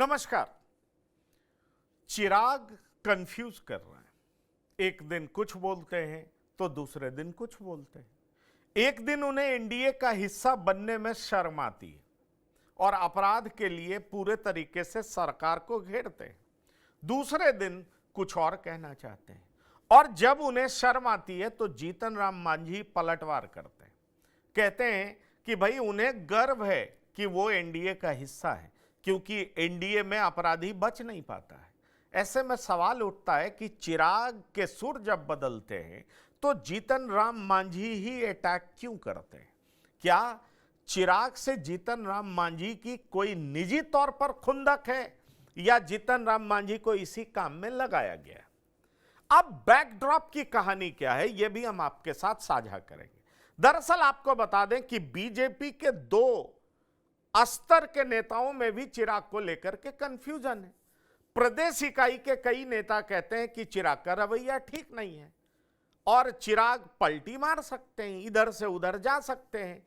नमस्कार। चिराग कंफ्यूज कर रहे हैं। एक दिन कुछ बोलते हैं तो दूसरे दिन कुछ बोलते हैं। एक दिन उन्हें एनडीए का हिस्सा बनने में शर्म आती है और अपराध के लिए पूरे तरीके से सरकार को घेरते हैं। दूसरे दिन कुछ और कहना चाहते हैं और जब उन्हें शर्म आती है तो जीतन राम मांझी पलटवार करते हैं। कहते हैं कि भाई उन्हें गर्व है कि वो एनडीए का हिस्सा है क्योंकि एनडीए में अपराधी बच नहीं पाता है। ऐसे में सवाल उठता है कि चिराग के सुर जब बदलते हैं तो जीतन राम मांझी ही अटैक क्यों करते हैं? क्या चिराग से जीतन राम मांझी की कोई निजी तौर पर खुंदक है या जीतन राम मांझी को इसी काम में लगाया गया? अब बैकड्रॉप की कहानी क्या है यह भी हम आपके साथ साझा करेंगे। दरअसल आपको बता दें कि बीजेपी के दो स्तर के नेताओं में भी चिराग को लेकर के कंफ्यूजन है। प्रदेश इकाई के कई नेता कहते हैं कि चिराग का रवैया ठीक नहीं है और चिराग पलटी मार सकते हैं, इधर से उधर जा सकते हैं।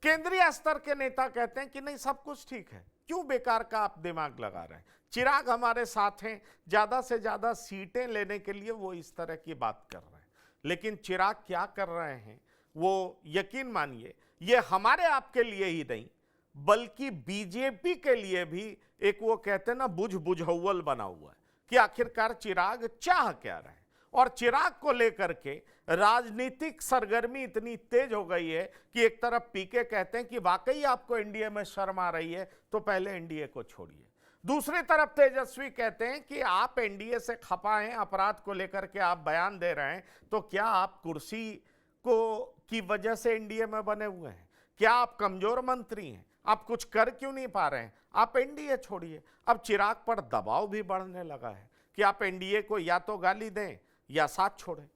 केंद्रीय स्तर के नेता कहते हैं कि नहीं, सब कुछ ठीक है, क्यों बेकार का आप दिमाग लगा रहे हैं, चिराग हमारे साथ हैं, ज्यादा से ज्यादा सीटें लेने के लिए वो इस तरह की बात कर रहे हैं। लेकिन चिराग क्या कर रहे हैं वो यकीन मानिए ये हमारे आपके लिए ही नहीं बल्कि बीजेपी के लिए भी एक वो कहते हैं ना बुझबुझौल बना हुआ है कि आखिरकार चिराग चाह क्या रहे। और चिराग को लेकर के राजनीतिक सरगर्मी इतनी तेज हो गई है कि एक तरफ पीके कहते हैं कि वाकई आपको एनडीए में शर्म आ रही है तो पहले एनडीए को छोड़िए। दूसरी तरफ तेजस्वी कहते हैं कि आप एनडीए से खफा हैं, अपराध को लेकर के आप बयान दे रहे हैं, तो क्या आप कुर्सी को की वजह से एनडीए में बने हुए हैं? क्या आप कमजोर मंत्री हैं? आप कुछ कर क्यों नहीं पा रहे हैं? आप एनडीए छोड़िए। अब चिराग पर दबाव भी बढ़ने लगा है कि आप एनडीए को या तो गाली दें या साथ छोड़ें।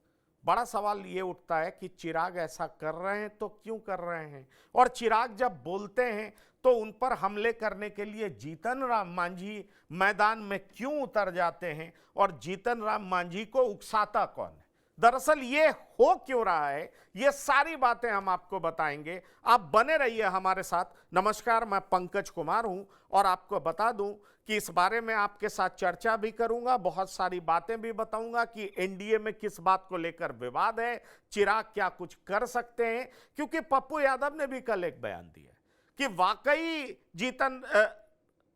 बड़ा सवाल ये उठता है कि चिराग ऐसा कर रहे हैं तो क्यों कर रहे हैं, और चिराग जब बोलते हैं तो उन पर हमले करने के लिए जीतन राम मांझी मैदान में क्यों उतर जाते हैं और जीतन राम मांझी को उकसाता कौन है? दरअसल ये हो क्यों रहा है, ये सारी बातें हम आपको बताएंगे। आप बने रहिए हमारे साथ। नमस्कार, मैं पंकज कुमार हूं और आपको बता दूं कि इस बारे में आपके साथ चर्चा भी करूंगा, बहुत सारी बातें भी बताऊंगा कि एनडीए में किस बात को लेकर विवाद है, चिराग क्या कुछ कर सकते हैं। क्योंकि पप्पू यादव ने भी कल एक बयान दिया कि वाकई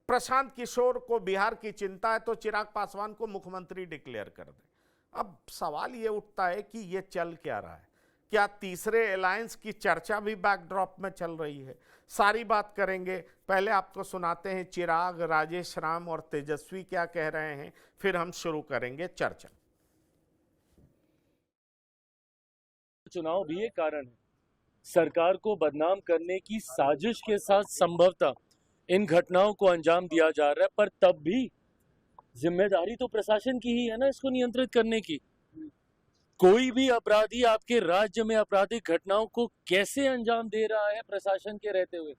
प्रशांत किशोर को बिहार की चिंता है तो चिराग पासवान को मुख्यमंत्री डिक्लेयर कर दे। अब सवाल ये उठता है कि ये चल क्या रहा है? क्या तीसरे अलायंस की चर्चा भी बैकड्रॉप में चल रही है? सारी बात करेंगे। पहले आपको सुनाते हैं चिराग, राजेश राम और तेजस्वी क्या कह रहे हैं, फिर हम शुरू करेंगे चर्चा। चुनाव भी एक कारण है। सरकार को बदनाम करने की साजिश के साथ संभवतः इन घटनाओं को अंजाम दिया जा रहा है, पर तब भी जिम्मेदारी तो प्रशासन की ही है ना इसको नियंत्रित करने की। कोई भी अपराधी आपके राज्य में आपराधिक घटनाओं को कैसे अंजाम दे रहा है प्रशासन के रहते हुए?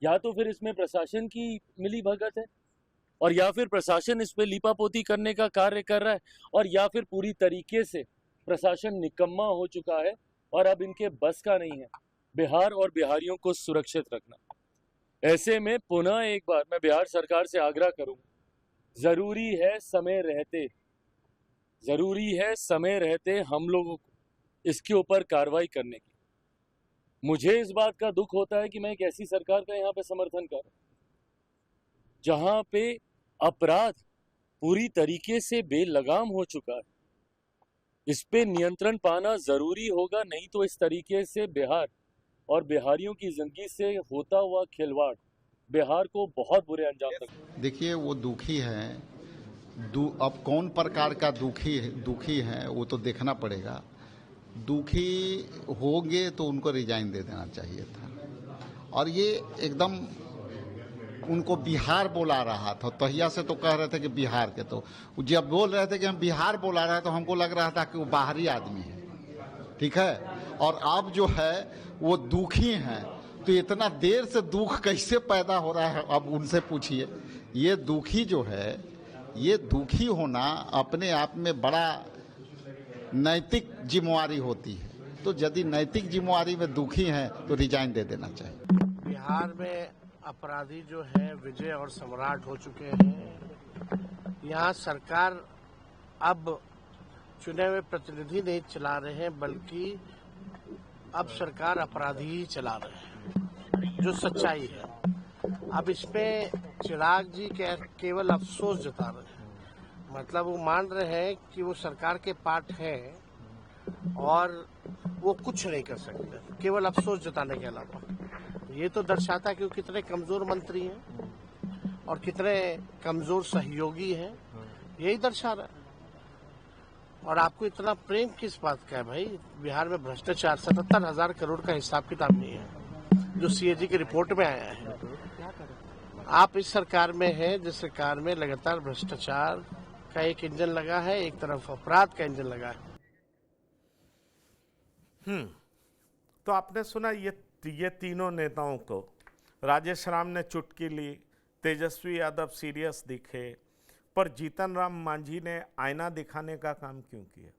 या तो फिर इसमें प्रशासन की मिली भगत है और या फिर प्रशासन इस पे लीपापोती करने का कार्य कर रहा है, और या फिर पूरी तरीके से प्रशासन निकम्मा हो चुका है और अब इनके बस का नहीं है बिहार और बिहारियों को सुरक्षित रखना। ऐसे में पुनः एक बार मैं बिहार सरकार से आग्रह करूंगा, जरूरी है समय रहते हम लोगों को इसके ऊपर कार्रवाई करने की। मुझे इस बात का दुख होता है कि मैं एक ऐसी सरकार का यहाँ पे समर्थन कर रहा हूं जहां पे अपराध पूरी तरीके से बेलगाम हो चुका है। इस पे नियंत्रण पाना जरूरी होगा, नहीं तो इस तरीके से बिहार और बिहारियों की जिंदगी से होता हुआ खिलवाड़ बिहार को बहुत बुरे अंजाम तक। देखिए, वो दुखी है। अब कौन प्रकार का दुखी है वो तो देखना पड़ेगा। दुखी होंगे तो उनको रिजाइन दे देना चाहिए था। और ये एकदम उनको बिहार बोला रहा था, तहिया से तो कह रहे थे कि बिहार के, तो जब बोल रहे थे कि हम बिहार बोला रहे तो हमको लग रहा था कि वो बाहरी आदमी है, ठीक है। और अब जो है वो दुखी हैं, तो इतना देर से दुख कैसे पैदा हो रहा है अब उनसे पूछिए। ये दुखी जो है, ये दुखी होना अपने आप में बड़ा नैतिक जिम्मेवारी होती है। तो यदि नैतिक जिम्मेवारी में दुखी हैं तो रिजाइन दे देना चाहिए। बिहार में अपराधी जो है विजय और सम्राट हो चुके हैं। यहाँ सरकार अब चुने हुए प्रतिनिधि नहीं चला रहे हैं, बल्कि अब सरकार अपराधी ही चला रहे हैं, जो सच्चाई है। अब इसमें चिराग जी केवल अफसोस जता रहे हैं, मतलब वो मान रहे हैं कि वो सरकार के पार्ट हैं और वो कुछ नहीं कर सकते, केवल अफसोस जताने के अलावा। ये तो दर्शाता है कि वो कितने कमजोर मंत्री हैं और कितने कमजोर सहयोगी हैं, यही दर्शा रहा है। और आपको इतना प्रेम किस बात का है भाई? बिहार में भ्रष्टाचार 77,000 करोड़ का हिसाब किताब नहीं है, जो सीएजी की रिपोर्ट में आया है। आप इस सरकार में हैं जिस सरकार में लगातार भ्रष्टाचार का एक इंजन लगा है, एक तरफ अपराध का इंजन लगा है। तो आपने सुना ये तीनों नेताओं को राजेश राम ने चुटकी ली, तेजस्वी यादव सीरियस दिखे, पर जीतन राम मांझी ने आईना दिखाने का काम क्यों किया?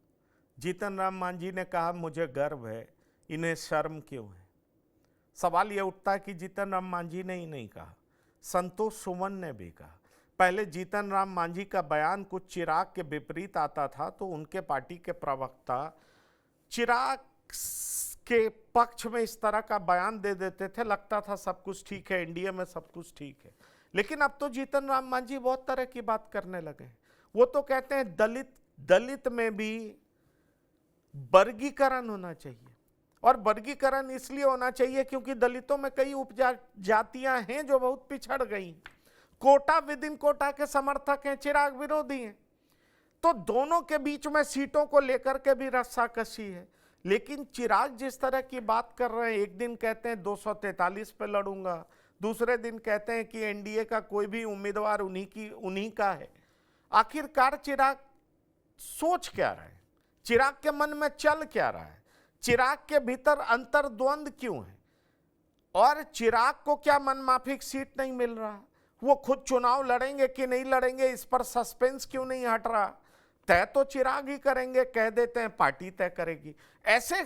जीतन राम मांझी ने कहा मुझे गर्व है, इन्हें शर्म क्यों है? सवाल यह उठता है कि जीतन राम मांझी ने ही नहीं कहा, संतोष सुमन ने भी कहा। पहले जीतन राम मांझी का बयान कुछ चिराग के विपरीत आता था तो उनके पार्टी के प्रवक्ता चिराग के पक्ष में इस तरह का बयान दे देते थे, लगता था सब कुछ ठीक है, एनडीए में सब कुछ ठीक है। लेकिन अब तो जीतन राम मांझी बहुत तरह की बात करने लगे। वो तो कहते हैं दलित में भी वर्गीकरण होना चाहिए, और वर्गीकरण इसलिए होना चाहिए क्योंकि दलितों में कई उपजातियां हैं जो बहुत पिछड़ गई। कोटा विद इन कोटा के समर्थक हैं, चिराग विरोधी हैं। तो दोनों के बीच में सीटों को लेकर के भी रस्साकशी है। लेकिन चिराग जिस तरह की बात कर रहे हैं, एक दिन कहते हैं 243 पे लड़ूंगा, दूसरे दिन कहते हैं कि एनडीए का कोई भी उम्मीदवार उन्हीं का है। आखिरकार चिराग सोच क्या रहा है? चिराग के मन में चल क्या रहा है? चिराग के भीतर अंतर्द्वंद क्यों है? और चिराग को क्या मनमाफिक सीट नहीं मिल रहा? वो खुद चुनाव लड़ेंगे कि नहीं लड़ेंगे, इस पर सस्पेंस क्यों नहीं हट रहा? तय तो चिराग ही करेंगे, कह देते हैं पार्टी तय करेगी। ऐसे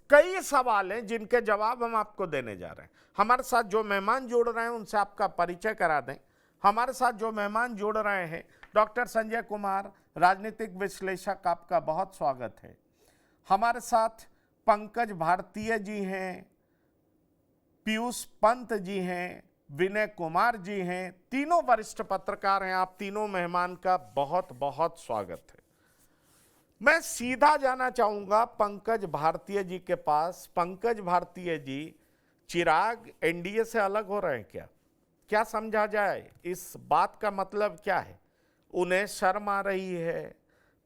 कई सवाल हैं जिनके जवाब हम आपको देने जा रहे हैं। हमारे साथ जो मेहमान जुड़ रहे हैं उनसे आपका परिचय करा दें। हमारे साथ जो मेहमान जुड़ रहे हैं, डॉक्टर संजय कुमार, राजनीतिक विश्लेषक, आपका बहुत स्वागत है। हमारे साथ पंकज भारतीय जी हैं, पीयूष पंत जी हैं, विनय कुमार जी हैं, तीनों वरिष्ठ पत्रकार हैं। आप तीनों मेहमान का बहुत बहुत स्वागत है। मैं सीधा जाना चाहूंगा पंकज भारतीय जी के पास। पंकज भारतीय जी, चिराग एनडीए से अलग हो रहे हैं क्या समझा जाए? इस बात का मतलब क्या है? उन्हें शर्म आ रही है,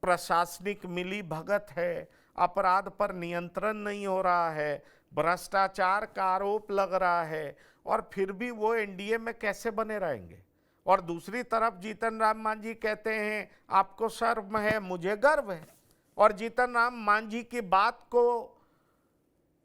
प्रशासनिक मिली भगत है, अपराध पर नियंत्रण नहीं हो रहा है, भ्रष्टाचार का आरोप लग रहा है, और फिर भी वो एनडीए में कैसे बने रहेंगे? और दूसरी तरफ जीतन राम मांझी कहते हैं आपको शर्म है, मुझे गर्व है। और जीतन राम मांझी की बात को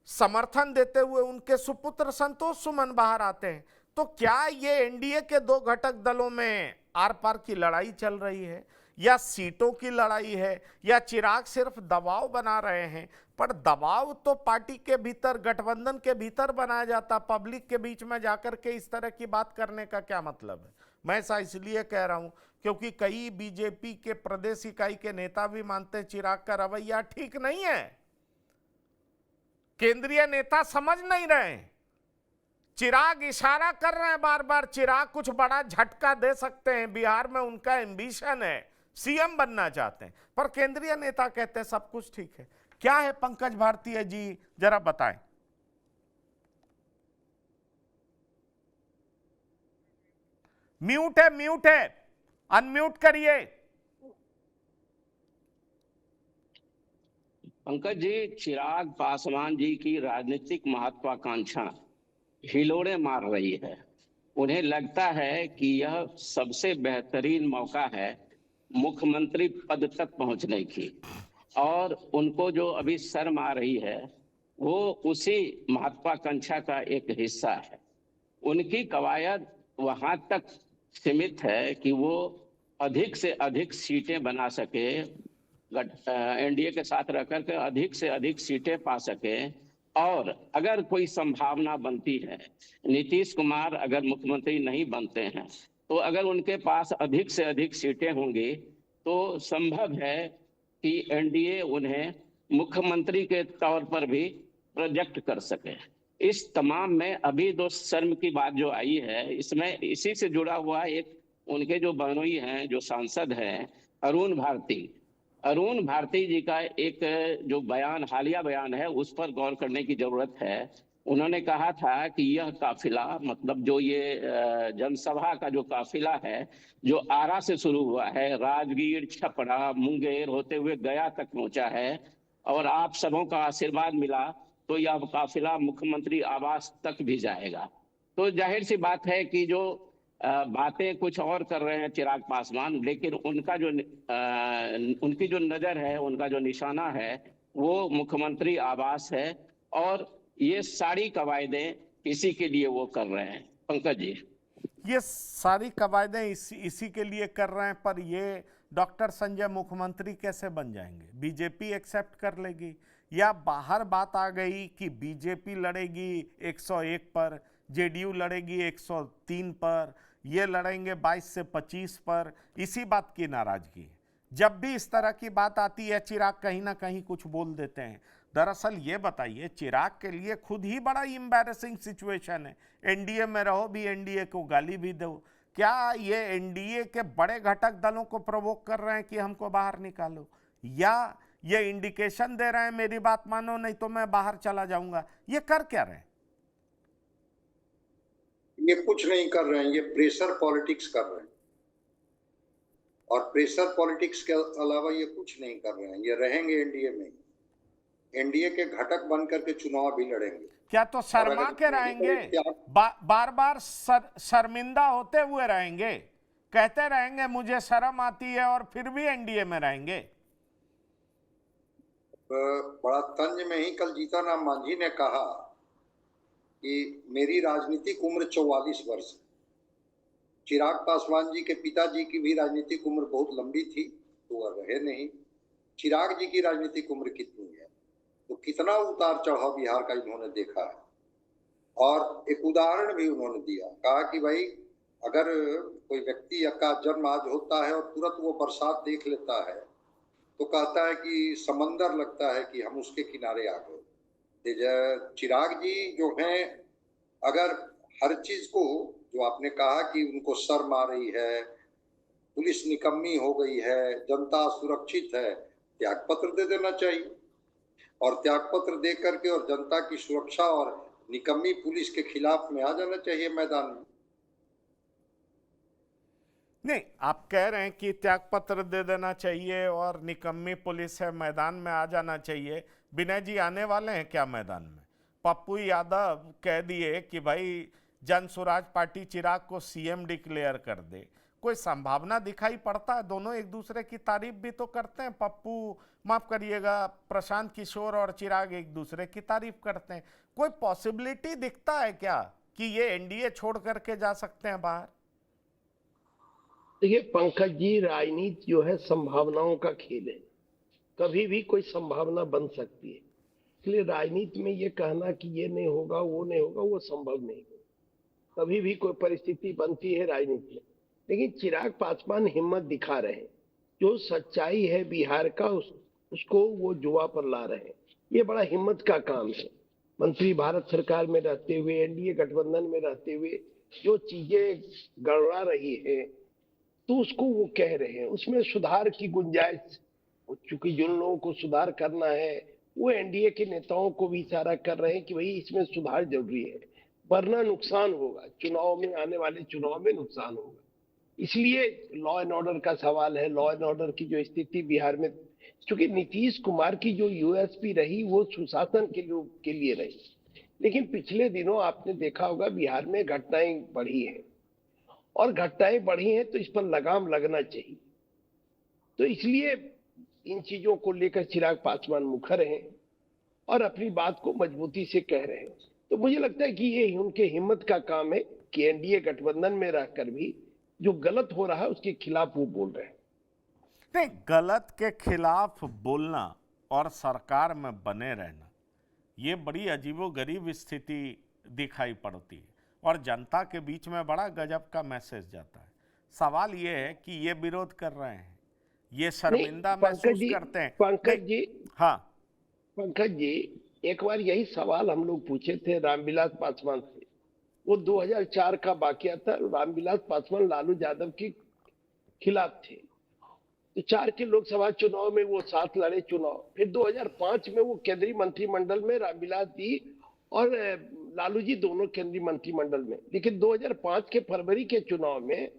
समर्थन देते हुए उनके सुपुत्र संतोष सुमन बाहर आते हैं। तो क्या ये एनडीए के दो घटक दलों में आर पार की लड़ाई चल रही है, या सीटों की लड़ाई है, या चिराग सिर्फ दबाव बना रहे हैं? पर दबाव तो पार्टी के भीतर, गठबंधन के भीतर बनाया जाता, पब्लिक के बीच में जाकर के इस तरह की बात करने का क्या मतलब है? मैं ऐसा इसलिए कह रहा हूं क्योंकि कई बीजेपी के प्रदेश इकाई के नेता भी मानते हैं चिराग का रवैया ठीक नहीं है। केंद्रीय नेता समझ नहीं रहे, चिराग इशारा कर रहे हैं बार बार, चिराग कुछ बड़ा झटका दे सकते हैं, बिहार में उनका एम्बिशन है, सीएम बनना चाहते हैं, पर केंद्रीय नेता कहते हैं सब कुछ ठीक है। क्या है पंकज भारतीय जी, जरा बताएं। म्यूट है, अनम्यूट करिए। पंकज जी, चिराग पासवान जी की राजनीतिक महत्वाकांक्षा हिलोड़े मार रही है। उन्हें लगता है कि यह सबसे बेहतरीन मौका है मुख्यमंत्री पद तक पहुंचने की, और उनको जो अभी शर्म आ रही है वो उसी महत्वाकांक्षा का एक हिस्सा है। उनकी कवायद वहां तक सीमित है कि वो अधिक से अधिक सीटें बना सके, एनडीए के साथ रह करके अधिक से अधिक सीटें पा सके, और अगर कोई संभावना बनती है, नीतीश कुमार अगर मुख्यमंत्री नहीं बनते हैं तो अगर उनके पास अधिक से अधिक सीटें होंगी तो संभव है कि एनडीए उन्हें मुख्यमंत्री के तौर पर भी प्रोजेक्ट कर सके। इस तमाम में अभी जो शर्म की बात जो आई है, इसमें इसी से जुड़ा हुआ एक उनके जो बहनोई हैं, जो सांसद हैं अरुण भारती जी का एक जो बयान, हालिया बयान है, उस पर गौर करने की जरूरत है। उन्होंने कहा था कि यह काफिला, मतलब जो ये जनसभा का जो काफिला है, जो आरा से शुरू हुआ है, राजगीर, छपरा, मुंगेर होते हुए गया तक पहुंचा है और आप सबों का आशीर्वाद मिला तो यह काफिला मुख्यमंत्री आवास तक भी जाएगा। तो जाहिर सी बात है कि जो बातें कुछ और कर रहे हैं चिराग पासवान, लेकिन उनका जो उनकी जो नजर है, उनका जो निशाना है वो मुख्यमंत्री आवास है और ये सारी कवायदें इसी के लिए वो कर रहे हैं। पंकज जी, ये सारी कवायदें इसी के लिए कर रहे हैं, पर ये डॉक्टर संजय मुख्यमंत्री कैसे बन जाएंगे? बीजेपी एक्सेप्ट कर लेगी या बाहर बात आ गई कि बीजेपी लड़ेगी 101 पर, जेडीयू लड़ेगी 103 पर, ये लड़ेंगे 22 से 25 पर, इसी बात की नाराजगी है। जब भी इस तरह की बात आती है चिराग कहीं ना कहीं कुछ बोल देते हैं। दरअसल ये बताइए, चिराग के लिए खुद ही बड़ा एम्बैरेसिंग सिचुएशन है, एनडीए में रहो भी, एनडीए को गाली भी दो। क्या ये एनडीए के बड़े घटक दलों को प्रवोक कर रहे हैं कि हमको बाहर निकालो, या ये इंडिकेशन दे रहे हैं मेरी बात मानो नहीं तो मैं बाहर चला जाऊंगा? ये कर क्या रहे हैं? ये कुछ नहीं कर रहे हैं, ये प्रेशर पॉलिटिक्स कर रहे हैं और प्रेशर पॉलिटिक्स के अलावा ये कुछ नहीं कर रहे हैं। ये रहेंगे एनडीए में, एनडीए के घटक बन करके चुनाव भी लड़ेंगे। क्या तो शर्मा के रहेंगे? बार बार शर्मिंदा होते हुए रहेंगे, कहते रहेंगे मुझे शर्म आती है और फिर भी एनडीए में रहेंगे? बड़ा तंज में ही कल जीतन राम मांझी ने कहा कि मेरी राजनीतिक उम्र 44 वर्ष है। चिराग पासवान जी के पिताजी की भी राजनीतिक उम्र बहुत लंबी थी तो वह रहे नहीं। चिराग जी की राजनीतिक उम्र कितनी है, तो कितना उतार चढ़ाव बिहार का इन्होंने देखा है। और एक उदाहरण भी उन्होंने दिया, कहा कि भाई अगर कोई व्यक्ति का जन्म आज होता है और तुरंत वो बरसात देख लेता है तो कहता है कि समंदर लगता है कि हम उसके किनारे आ गए। चिराग जी जो हैं, अगर हर चीज को, जो आपने कहा कि उनको शर्म आ रही है, पुलिस निकम्मी हो गई है, जनता सुरक्षित है, त्यागपत्र दे देना चाहिए और त्यागपत्र दे करके और जनता की सुरक्षा और निकम्मी पुलिस के खिलाफ में आ जाना चाहिए मैदान में। नहीं, आप कह रहे हैं कि त्यागपत्र दे देना चाहिए और निकम्मी पुलिस है मैदान में आ जाना चाहिए। विनय जी आने वाले हैं क्या मैदान में? पप्पू यादव कह दिए कि भाई जन स्वराज पार्टी चिराग को सीएम डिक्लेयर कर दे। कोई संभावना दिखाई पड़ता है? दोनों एक दूसरे की तारीफ भी तो करते हैं। पप्पू, माफ करिएगा, प्रशांत किशोर और चिराग एक दूसरे की तारीफ करते हैं। कोई पॉसिबिलिटी दिखता है क्या कि ये एनडीए छोड़ करके जा सकते हैं बाहर? देखिए पंकज जी, राजनीति जो है संभावनाओं का खेल है, कभी भी कोई संभावना बन सकती है। इसलिए राजनीति में ये कहना कि ये नहीं होगा वो नहीं होगा, वो संभव नहीं है। कभी भी कोई परिस्थिति बनती है राजनीति में, लेकिन चिराग पासवान हिम्मत दिखा रहे हैं। जो सच्चाई है बिहार का उसको वो जुआ पर ला रहे हैं। ये बड़ा हिम्मत का काम है। मंत्री भारत सरकार में रहते हुए, एनडीए गठबंधन में रहते हुए जो चीजें गड़बड़ा रही है तो उसको वो कह रहे हैं, उसमें सुधार की गुंजाइश, चूंकि जिन लोगों को सुधार करना है वो एनडीए के नेताओं को भी इशारा कर रहे हैं कि भाई इसमें सुधार जरूरी है, वरना नुकसान होगा, चुनाव में, आने वाले चुनाव में नुकसान होगा। इसलिए लॉ एंड ऑर्डर का सवाल है। लॉ एंड ऑर्डर की जो स्थिति बिहार में, क्योंकि नीतीश कुमार की जो यूएसपी रही वो सुशासन के लिए रही, लेकिन पिछले दिनों आपने देखा होगा बिहार में घटनाएं बढ़ी हैं, और घटनाएं बढ़ी हैं तो इस पर लगाम लगना चाहिए। तो इसलिए इन चीजों को लेकर चिराग पासवान मुखर हैं और अपनी बात को मजबूती से कह रहे हैं। तो मुझे लगता है कि ये उनके हिम्मत का काम है कि एनडीए गठबंधन में रहकर भी जो गलत हो रहा है उसके खिलाफ वो बोल रहे हैं। नहीं, गलत के खिलाफ बोलना और सरकार में बने रहना ये बड़ी अजीबोगरीब स्थिति दिखाई पड़ती है और जनता के बीच में बड़ा गजब का मैसेज जाता है। सवाल ये है कि ये विरोध कर रहे हैं, ये शर्मिंदा महसूस करते हैं। पंकज जी, हाँ पंकज जी, एक बार यही सवाल हम लोग पूछे थे रामविलास पासवान से। वो 2004 का वाकया था, रामविलास पासवान लालू यादव के खिलाफ थे। तो 4 के लोकसभा चुनाव में वो साथ लड़े चुनाव, फिर 2005 में वो केंद्रीय मंत्रिमंडल में रामविलास जी और लालू जी दोनों केंद्रीय मंत्रिमंडल में, लेकिन 2005 के फरवरी के चुनाव में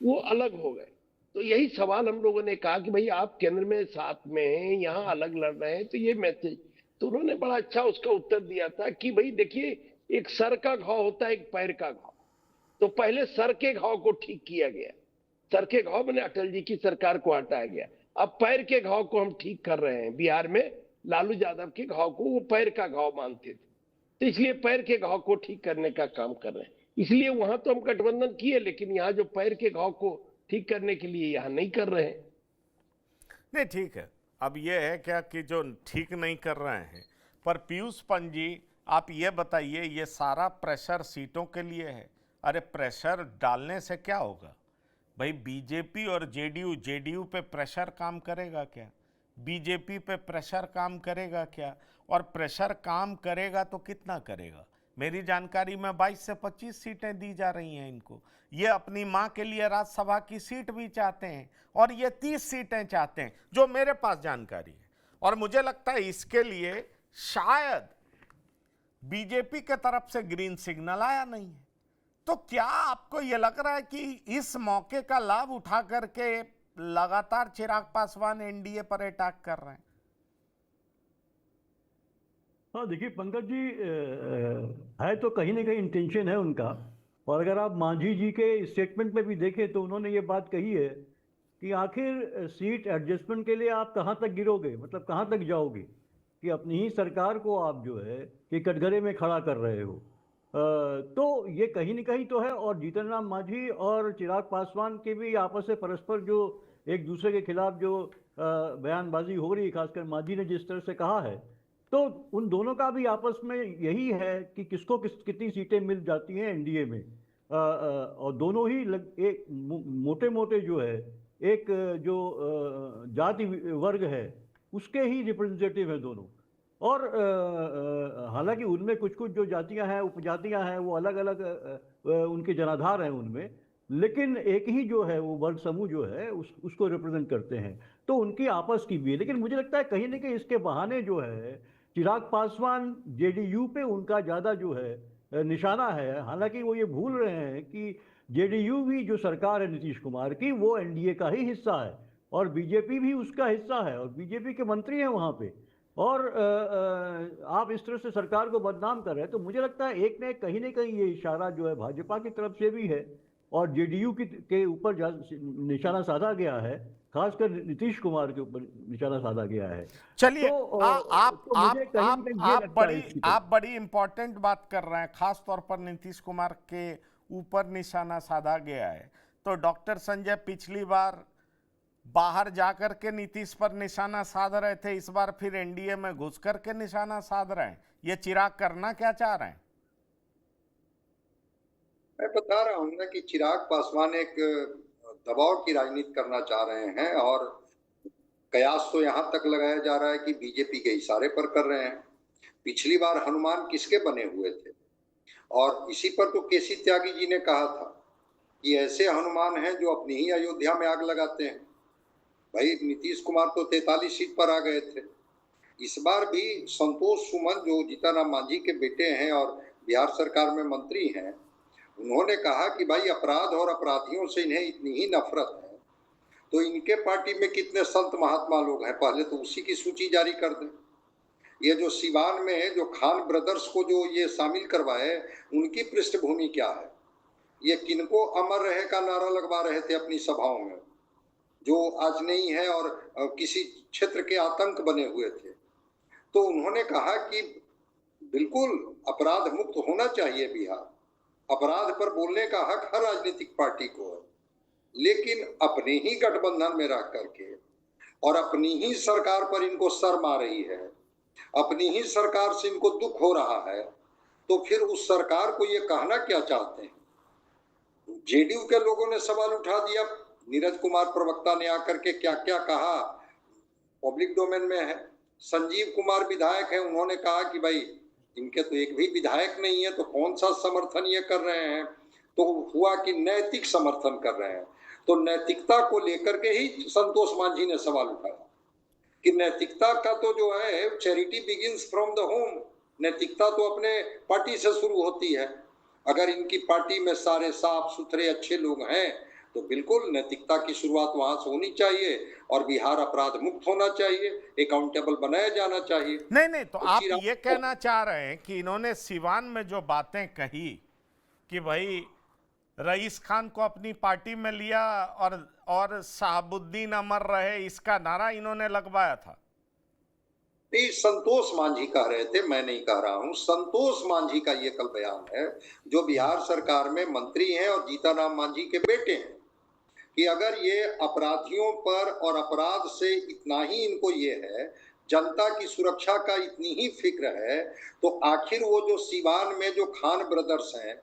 वो अलग हो गए। तो यही सवाल हम लोगों ने कहा कि भाई आप केंद्र में साथ में हैं, यहाँ अलग लड़ रहे हैं, तो ये मैसेज। तो उन्होंने बड़ा अच्छा उसका उत्तर दिया था कि भाई देखिए, एक सर का घाव होता है, एक पैर का घाव। तो पहले सर के घाव को ठीक किया गया, सर के घाव मैंने अटल जी की सरकार को हटाया गया। अब पैर के घाव को हम ठीक कर रहे हैं। बिहार में लालू यादव के घाव को वो पैर का घाव मानते थे, तो इसलिए पैर के घाव को ठीक करने का काम कर रहे हैं। इसलिए वहां तो हम गठबंधन किए, लेकिन यहाँ जो पैर के घाव को ठीक करने के लिए यहाँ नहीं कर रहे हैं। नहीं, ठीक है। अब ये है क्या कि जो ठीक नहीं कर रहे हैं, पर पीयूष पंत जी आप ये बताइए, ये सारा प्रेशर सीटों के लिए है। अरे प्रेशर डालने से क्या होगा भाई? बीजेपी और जेडीयू पे प्रेशर काम करेगा क्या? बीजेपी पे प्रेशर काम करेगा क्या? और प्रेशर काम करेगा तो कितना करेगा? मेरी जानकारी में 22 से 25 सीटें दी जा रही हैं इनको। ये अपनी मां के लिए राज्यसभा की सीट भी चाहते हैं और ये 30 सीटें चाहते हैं, जो मेरे पास जानकारी है। और मुझे लगता है इसके लिए शायद बीजेपी के तरफ से ग्रीन सिग्नल आया नहीं है। तो क्या आपको ये लग रहा है कि इस मौके का लाभ उठा करके लगातार चिराग पासवान एनडीए पर अटैक कर रहे हैं? हाँ देखिए पंकज जी, है तो कहीं ना कहीं इंटेंशन है उनका। और अगर आप मांझी जी के स्टेटमेंट में भी देखें तो उन्होंने ये बात कही है कि आखिर सीट एडजस्टमेंट के लिए आप कहाँ तक गिरोगे, मतलब कहाँ तक जाओगे, कि अपनी ही सरकार को आप जो है कि कटघरे में खड़ा कर रहे हो। तो ये कहीं ना कहीं तो है। और जीतन राम मांझी और चिराग पासवान के भी आपस में परस्पर जो एक दूसरे के खिलाफ जो बयानबाजी हो रही है, खासकर मांझी ने जिस तरह से कहा है, तो उन दोनों का भी आपस में यही है कि किसको कितनी सीटें मिल जाती हैं एनडीए में। और दोनों ही एक मोटे मोटे जो है एक जो जाति वर्ग है उसके ही रिप्रेजेंटेटिव हैं दोनों। और हालांकि उनमें कुछ कुछ जो जातियां हैं, उपजातियां हैं, वो अलग अलग उनके जनाधार हैं उनमें, लेकिन एक ही जो है वो वर्ग समूह जो है उसको रिप्रेजेंट करते हैं। तो उनकी आपस की भी है। लेकिन मुझे लगता है कहीं ना कहीं इसके बहाने जो है चिराग पासवान जेडीयू पे उनका ज़्यादा जो है निशाना है। हालांकि वो ये भूल रहे हैं कि जेडीयू भी जो सरकार है नीतीश कुमार की, वो एनडीए का ही हिस्सा है और बीजेपी भी उसका हिस्सा है और बीजेपी के मंत्री हैं वहाँ पे। और आप इस तरह से सरकार को बदनाम कर रहे हैं। तो मुझे लगता है एक ने कहीं ना कहीं ये इशारा जो है भाजपा की तरफ से भी है और जेडीयू के ऊपर निशाना साधा गया है, खासकर नीतीश कुमार के ऊपर निशाना साधा गया है। चलिए, तो, आप बड़ी इंपॉर्टेंट बात कर रहे हैं, खास तौर पर नीतीश कुमार के ऊपर निशाना साधा गया है। तो डॉक्टर संजय पिछली बार बाहर जाकर के नीतीश पर निशाना साध रहे थे, इस बार फिर एनडीए में घुस करके निशाना साध रहे हैं। ये चिराग करना क्या चाह रहे हैं? मैं बता रहा हूं ना कि चिराग पासवान एक दबाव की राजनीति करना चाह रहे हैं और कयास तो यहां तक लगाया जा रहा है कि बीजेपी के इशारे पर कर रहे हैं। पिछली बार हनुमान किसके बने हुए थे? और इसी पर तो केसी त्यागी जी ने कहा था कि ऐसे हनुमान हैं जो अपनी ही अयोध्या में आग लगाते हैं। भाई नीतीश कुमार तो 43 सीट पर आ गए थे। इस बार भी संतोष सुमन जो जीतन राम मांझी के बेटे हैं और बिहार सरकार में मंत्री हैं, उन्होंने कहा कि भाई अपराध और अपराधियों से इन्हें इतनी ही नफरत है तो इनके पार्टी में कितने संत महात्मा लोग हैं, पहले तो उसी की सूची जारी कर दें। ये जो सिवान में है, जो खान ब्रदर्स को जो ये शामिल करवाए, उनकी पृष्ठभूमि क्या है? ये किनको अमर रहे का नारा लगवा रहे थे अपनी सभाओं में, जो आज नहीं है और किसी क्षेत्र के आतंक बने हुए थे। तो उन्होंने कहा कि बिल्कुल अपराध मुक्त होना चाहिए बिहार, अपराध पर बोलने का हक हर राजनीतिक पार्टी को है, लेकिन अपने ही गठबंधन में रह करके और अपनी ही सरकार पर इनको शर्म आ रही है अपनी ही सरकार से इनको दुख हो रहा है, तो फिर उस सरकार को ये कहना क्या चाहते हैं? जेडीयू के लोगों ने सवाल उठा दिया, नीरज कुमार प्रवक्ता ने आकर के क्या क्या कहा, पब्लिक डोमेन में है। संजीव कुमार विधायक है, उन्होंने कहा कि भाई इनके तो एक भी विधायक नहीं है, तो कौन सा समर्थन ये कर रहे हैं? तो हुआ कि नैतिक समर्थन कर रहे हैं। तो नैतिकता को लेकर के ही संतोष मांझी ने सवाल उठाया कि नैतिकता का तो जो है, charity begins from the home. नैतिकता तो अपने पार्टी से शुरू होती है। अगर इनकी पार्टी में सारे साफ सुथरे अच्छे लोग हैं, तो बिल्कुल नैतिकता की शुरुआत वहां से होनी चाहिए और बिहार अपराध मुक्त होना चाहिए, अकाउंटेबल बनाया जाना चाहिए। नहीं, तो आप ये कहना चाह रहे हैं कि इन्होंने सिवान में जो बातें कही कि भाई रईस खान को अपनी पार्टी में लिया और शहाबुद्दीन अमर रहे, इसका नारा इन्होंने लगवाया था? नहीं, संतोष मांझी कह रहे थे, मैं नहीं कह रहा हूं। संतोष मांझी का ये कल बयान है, जो बिहार सरकार में मंत्री हैं और जीतनराम मांझी के बेटे हैं, कि अगर ये अपराधियों पर और अपराध से इतना ही इनको ये है, जनता की सुरक्षा का इतनी ही फिक्र है, तो आखिर वो जो सिवान में जो खान ब्रदर्स हैं,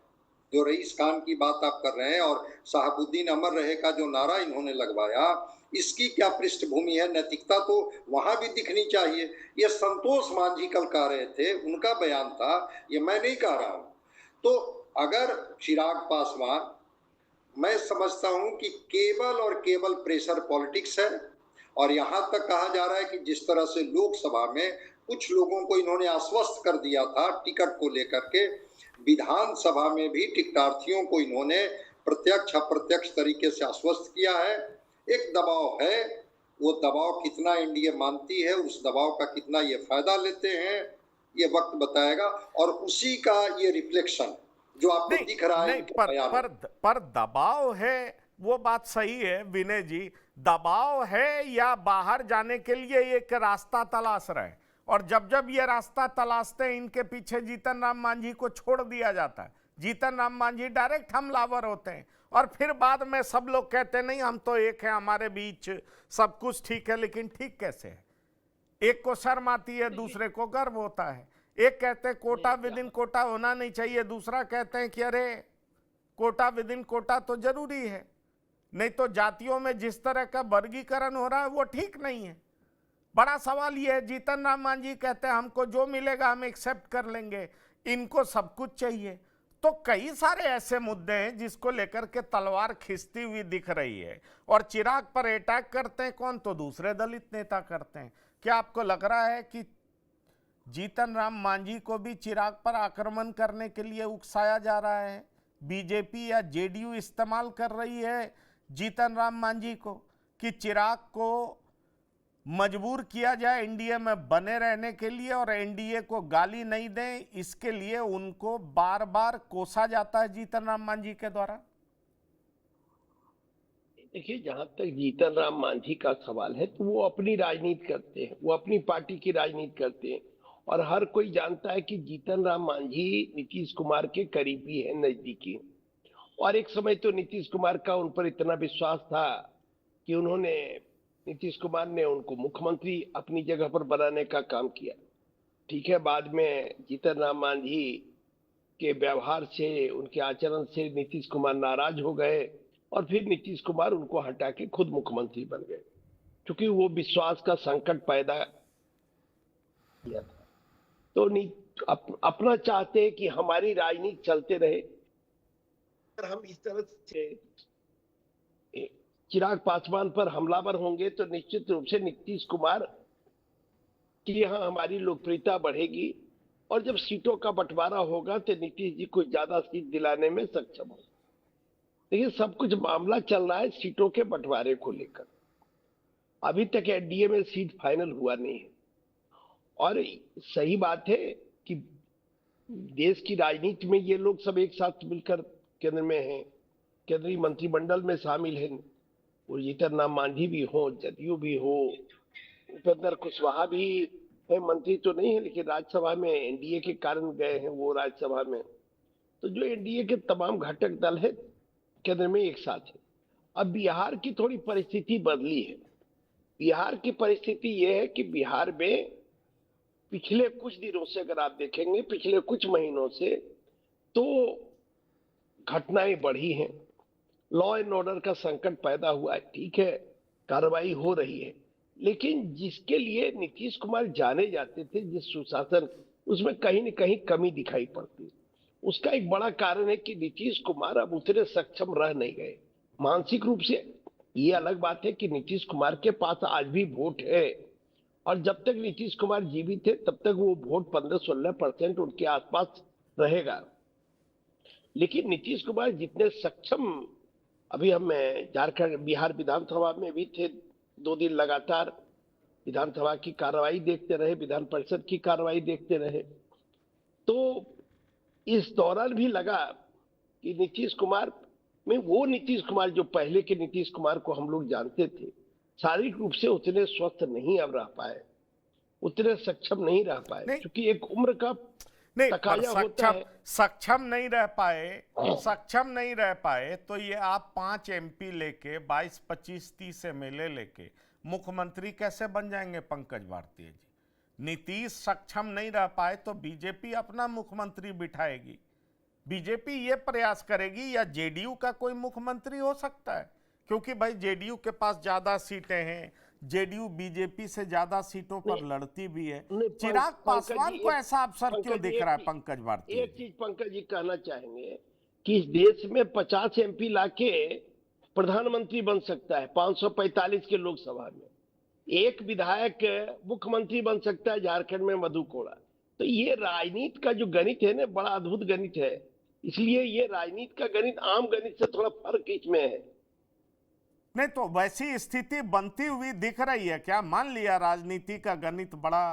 जो रईस खान की बात आप कर रहे हैं और शहाबुद्दीन अमर रहे का जो नारा इन्होंने लगवाया, इसकी क्या पृष्ठभूमि है? नैतिकता तो वहां भी दिखनी चाहिए। ये संतोष मांझी कल कह रहे थे, उनका बयान था, ये मैं नहीं कह रहा हूं। तो अगर चिराग पासवान, मैं समझता हूं कि केवल और केवल प्रेशर पॉलिटिक्स है, और यहां तक कहा जा रहा है कि जिस तरह से लोकसभा में कुछ लोगों को इन्होंने आश्वस्त कर दिया था टिकट को लेकर के, विधानसभा में भी टिकटार्थियों को इन्होंने प्रत्यक्ष अप्रत्यक्ष तरीके से आश्वस्त किया है। एक दबाव है, वो दबाव कितना एनडीए मानती है, उस दबाव का कितना ये फायदा लेते हैं, ये वक्त बताएगा। और उसी का ये रिफ्लेक्शन जो आपको दिख रहा है पर दबाव है, वो बात सही है विनय जी। दबाव है या बाहर जाने के लिए एक रास्ता तलाश रहे हैं, और जब जब ये रास्ता तलाशते हैं, इनके पीछे जीतनराम मांझी को छोड़ दिया जाता है। जीतनराम मांझी डायरेक्ट हमलावर होते हैं, और फिर बाद में सब लोग कहते हैं नहीं हम तो एक हैं, हमारे बीच सब कुछ ठीक है। लेकिन ठीक कैसे है? एक को शर्म आती है, दूसरे को गर्व होता है। एक कहते हैं कोटा विद इन कोटा होना नहीं चाहिए, दूसरा कहते हैं कि अरे कोटा विद इन कोटा तो जरूरी है, नहीं तो जातियों में जिस तरह का वर्गीकरण हो रहा है वो ठीक नहीं है। बड़ा सवाल ये है, जीतनराम मांझी कहते हैं हमको जो मिलेगा हम एक्सेप्ट कर लेंगे, इनको सब कुछ चाहिए। तो कई सारे ऐसे मुद्दे हैं जिसको लेकर के तलवार खिंचती हुई दिख रही है, और चिराग पर अटैक करते हैं कौन? तो दूसरे दलित नेता करते हैं। क्या आपको लग रहा है कि जीतनराम मांझी को भी चिराग पर आक्रमण करने के लिए उकसाया जा रहा है? बीजेपी या जेडीयू इस्तेमाल कर रही है जीतनराम मांझी को कि चिराग को मजबूर किया जाए एनडीए में बने रहने के लिए, और एनडीए को गाली नहीं दें, इसके लिए उनको बार बार कोसा जाता है जीतनराम मांझी के द्वारा? देखिए, जहां तक जीतनराम मांझी का सवाल है, तो वो अपनी राजनीति करते हैं, वो अपनी पार्टी की राजनीति करते हैं, और हर कोई जानता है कि जीतनराम मांझी नीतीश कुमार के करीबी है, नजदीकी। और एक समय तो नीतीश कुमार का उन पर इतना विश्वास था कि नीतीश कुमार ने उनको मुख्यमंत्री अपनी जगह पर बनाने का काम किया। ठीक है, बाद में जीतनराम मांझी के व्यवहार से, उनके आचरण से नीतीश कुमार नाराज हो गए, और फिर नीतीश कुमार उनको हटा के खुद मुख्यमंत्री बन गए, क्योंकि वो विश्वास का संकट पैदा किया था। तो अपना चाहते हैं कि हमारी राजनीति चलते रहे। अगर हम इस तरह से चिराग पासवान पर हमलावर होंगे, तो निश्चित रूप से नीतीश कुमार की यहाँ हमारी लोकप्रियता बढ़ेगी, और जब सीटों का बंटवारा होगा तो नीतीश जी को ज्यादा सीट दिलाने में सक्षम होगा। देखिए, सब कुछ मामला चल रहा है सीटों के बंटवारे को लेकर। अभी तक एनडीए में सीट फाइनल हुआ नहीं है, और सही बात है कि देश की राजनीति में ये लोग सब एक साथ मिलकर केंद्र में हैं, केंद्रीय मंत्रिमंडल में शामिल हैं। वो जीतनराम मांझी भी हो, जदयू भी हो, उपेंद्र कुशवाहा भी है, मंत्री तो नहीं है लेकिन राज्यसभा में एनडीए के कारण गए हैं वो राज्यसभा में। तो जो एनडीए के तमाम घटक दल है केंद्र में एक साथ है। अब बिहार की थोड़ी परिस्थिति बदली है। बिहार की परिस्थिति ये है कि बिहार में पिछले कुछ दिनों से अगर आप देखेंगे, पिछले कुछ महीनों से तो घटनाएं बढ़ी हैं, लॉ एंड ऑर्डर का संकट पैदा हुआ है, ठीक है, कार्रवाई हो रही है, लेकिन जिसके लिए नीतीश कुमार जाने जाते थे, जिस सुशासन, उसमें कहीं न कहीं कमी दिखाई पड़ती है। उसका एक बड़ा कारण है कि नीतीश कुमार अब उतने सक्षम रह नहीं गए मानसिक रूप से। ये अलग बात है कि नीतीश कुमार के पास आज भी वोट है, और जब तक नीतीश कुमार जीवित है तब तक वो वोट 15-16% उनके आसपास रहेगा। लेकिन नीतीश कुमार जितने सक्षम, अभी हम झारखंड बिहार विधानसभा में भी थे, 2 दिन लगातार विधानसभा की कार्रवाई देखते रहे, विधान परिषद की कार्रवाई देखते रहे, तो इस दौरान भी लगा कि नीतीश कुमार में वो नीतीश कुमार जो पहले के नीतीश कुमार को हम लोग जानते थे, शारीरिक रूप से उतने स्वस्थ नहीं अब रह पाए, उतने सक्षम नहीं रह पाए, क्योंकि एक उम्र का तकाजा होता है। सक्षम नहीं रह पाए तो ये आप 5 MP लेके 22, 25, 30 MLA लेके मुख्यमंत्री कैसे बन जाएंगे पंकज भारती जी? नीतीश सक्षम नहीं रह पाए तो बीजेपी अपना मुख्यमंत्री बिठाएगी, बीजेपी ये प्रयास करेगी, या जेडीयू का कोई मुख्यमंत्री हो सकता है, क्योंकि भाई जेडीयू के पास ज्यादा सीटें हैं, जेडीयू बीजेपी से ज्यादा सीटों पर लड़ती भी है। चिराग पासवान को ऐसा अवसर क्यों दिख रहा है पंकज भारती? एक चीज पंकज जी कहना चाहेंगे कि इस देश में 50 MP लाके प्रधानमंत्री बन सकता है 545 के लोकसभा में, एक विधायक मुख्यमंत्री बन सकता है झारखंड में मधु कोड़ा। तो ये राजनीति का जो गणित है ना, बड़ा अद्भुत गणित है, इसलिए ये राजनीति का गणित आम गणित से थोड़ा फर्क इसमें है। नहीं तो वैसी स्थिति बनती हुई दिख रही है क्या? मान लिया राजनीति का गणित बड़ा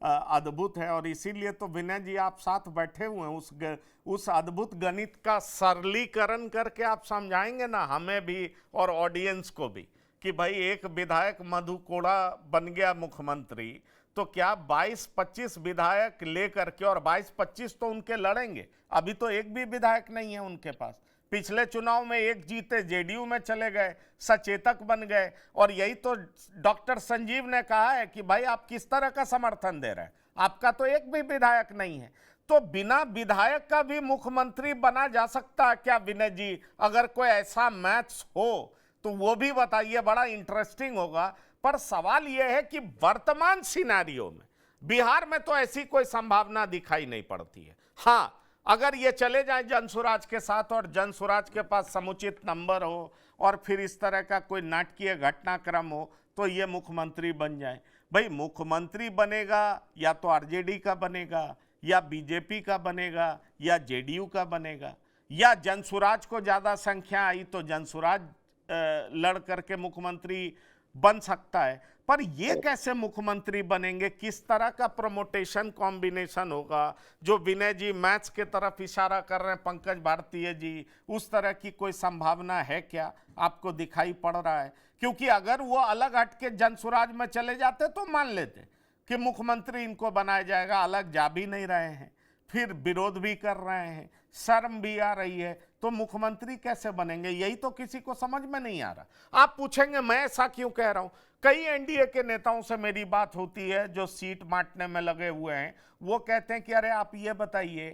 अद्भुत है, और इसीलिए तो विनय जी आप साथ बैठे हुए हैं, उस अद्भुत गणित का सरलीकरण करके आप समझाएंगे ना हमें भी और ऑडियंस को भी कि भाई एक विधायक मधु कोड़ा बन गया मुख्यमंत्री, तो क्या 22-25 विधायक लेकर के, और 22-25 तो उनके लड़ेंगे, अभी तो एक भी विधायक नहीं है उनके पास, पिछले चुनाव में एक जीते, जेडीयू में चले गए, सचेतक बन गए, और यही तो डॉक्टर संजीव ने कहा है कि भाई आप किस तरह का समर्थन दे रहे हैं, आपका तो एक भी विधायक नहीं है। तो बिना विधायक का भी मुख्यमंत्री बना जा सकता है क्या विनय जी? अगर कोई ऐसा मैथ्स हो तो वो भी बताइए, बड़ा इंटरेस्टिंग होगा। पर सवाल यह है कि वर्तमान सिनेरियो में बिहार में तो ऐसी कोई संभावना दिखाई नहीं पड़ती है। हाँ, अगर ये चले जाए जनसुराज के साथ और जनसुराज के पास समुचित नंबर हो और फिर इस तरह का कोई नाटकीय घटनाक्रम हो तो ये मुख्यमंत्री बन जाए। भाई मुख्यमंत्री बनेगा या तो आरजेडी का बनेगा, या बीजेपी का बनेगा, या जेडीयू का बनेगा, या जनसुराज को ज्यादा संख्या आई तो जनसुराज लड़ करके मुख्यमंत्री बन सकता है। पर ये कैसे मुख्यमंत्री बनेंगे, किस तरह का प्रमोटेशन कॉम्बिनेशन होगा? जो विनय जी मैथ्स के तरफ इशारा कर रहे हैं पंकज भारतीय जी, उस तरह की कोई संभावना है क्या, आपको दिखाई पड़ रहा है? क्योंकि अगर वो अलग हट के जनसुराज में चले जाते तो मान लेते कि मुख्यमंत्री इनको बनाया जाएगा, अलग जा भी नहीं रहे हैं, फिर विरोध भी कर रहे हैं, शर्म भी आ रही है, तो मुख्यमंत्री कैसे बनेंगे? यही तो किसी को समझ में नहीं आ रहा। आप पूछेंगे मैं ऐसा क्यों कह रहा हूं? कई एनडीए के नेताओं से मेरी बात होती है जो सीट बांटने में लगे हुए हैं, वो कहते हैं कि अरे आप ये बताइए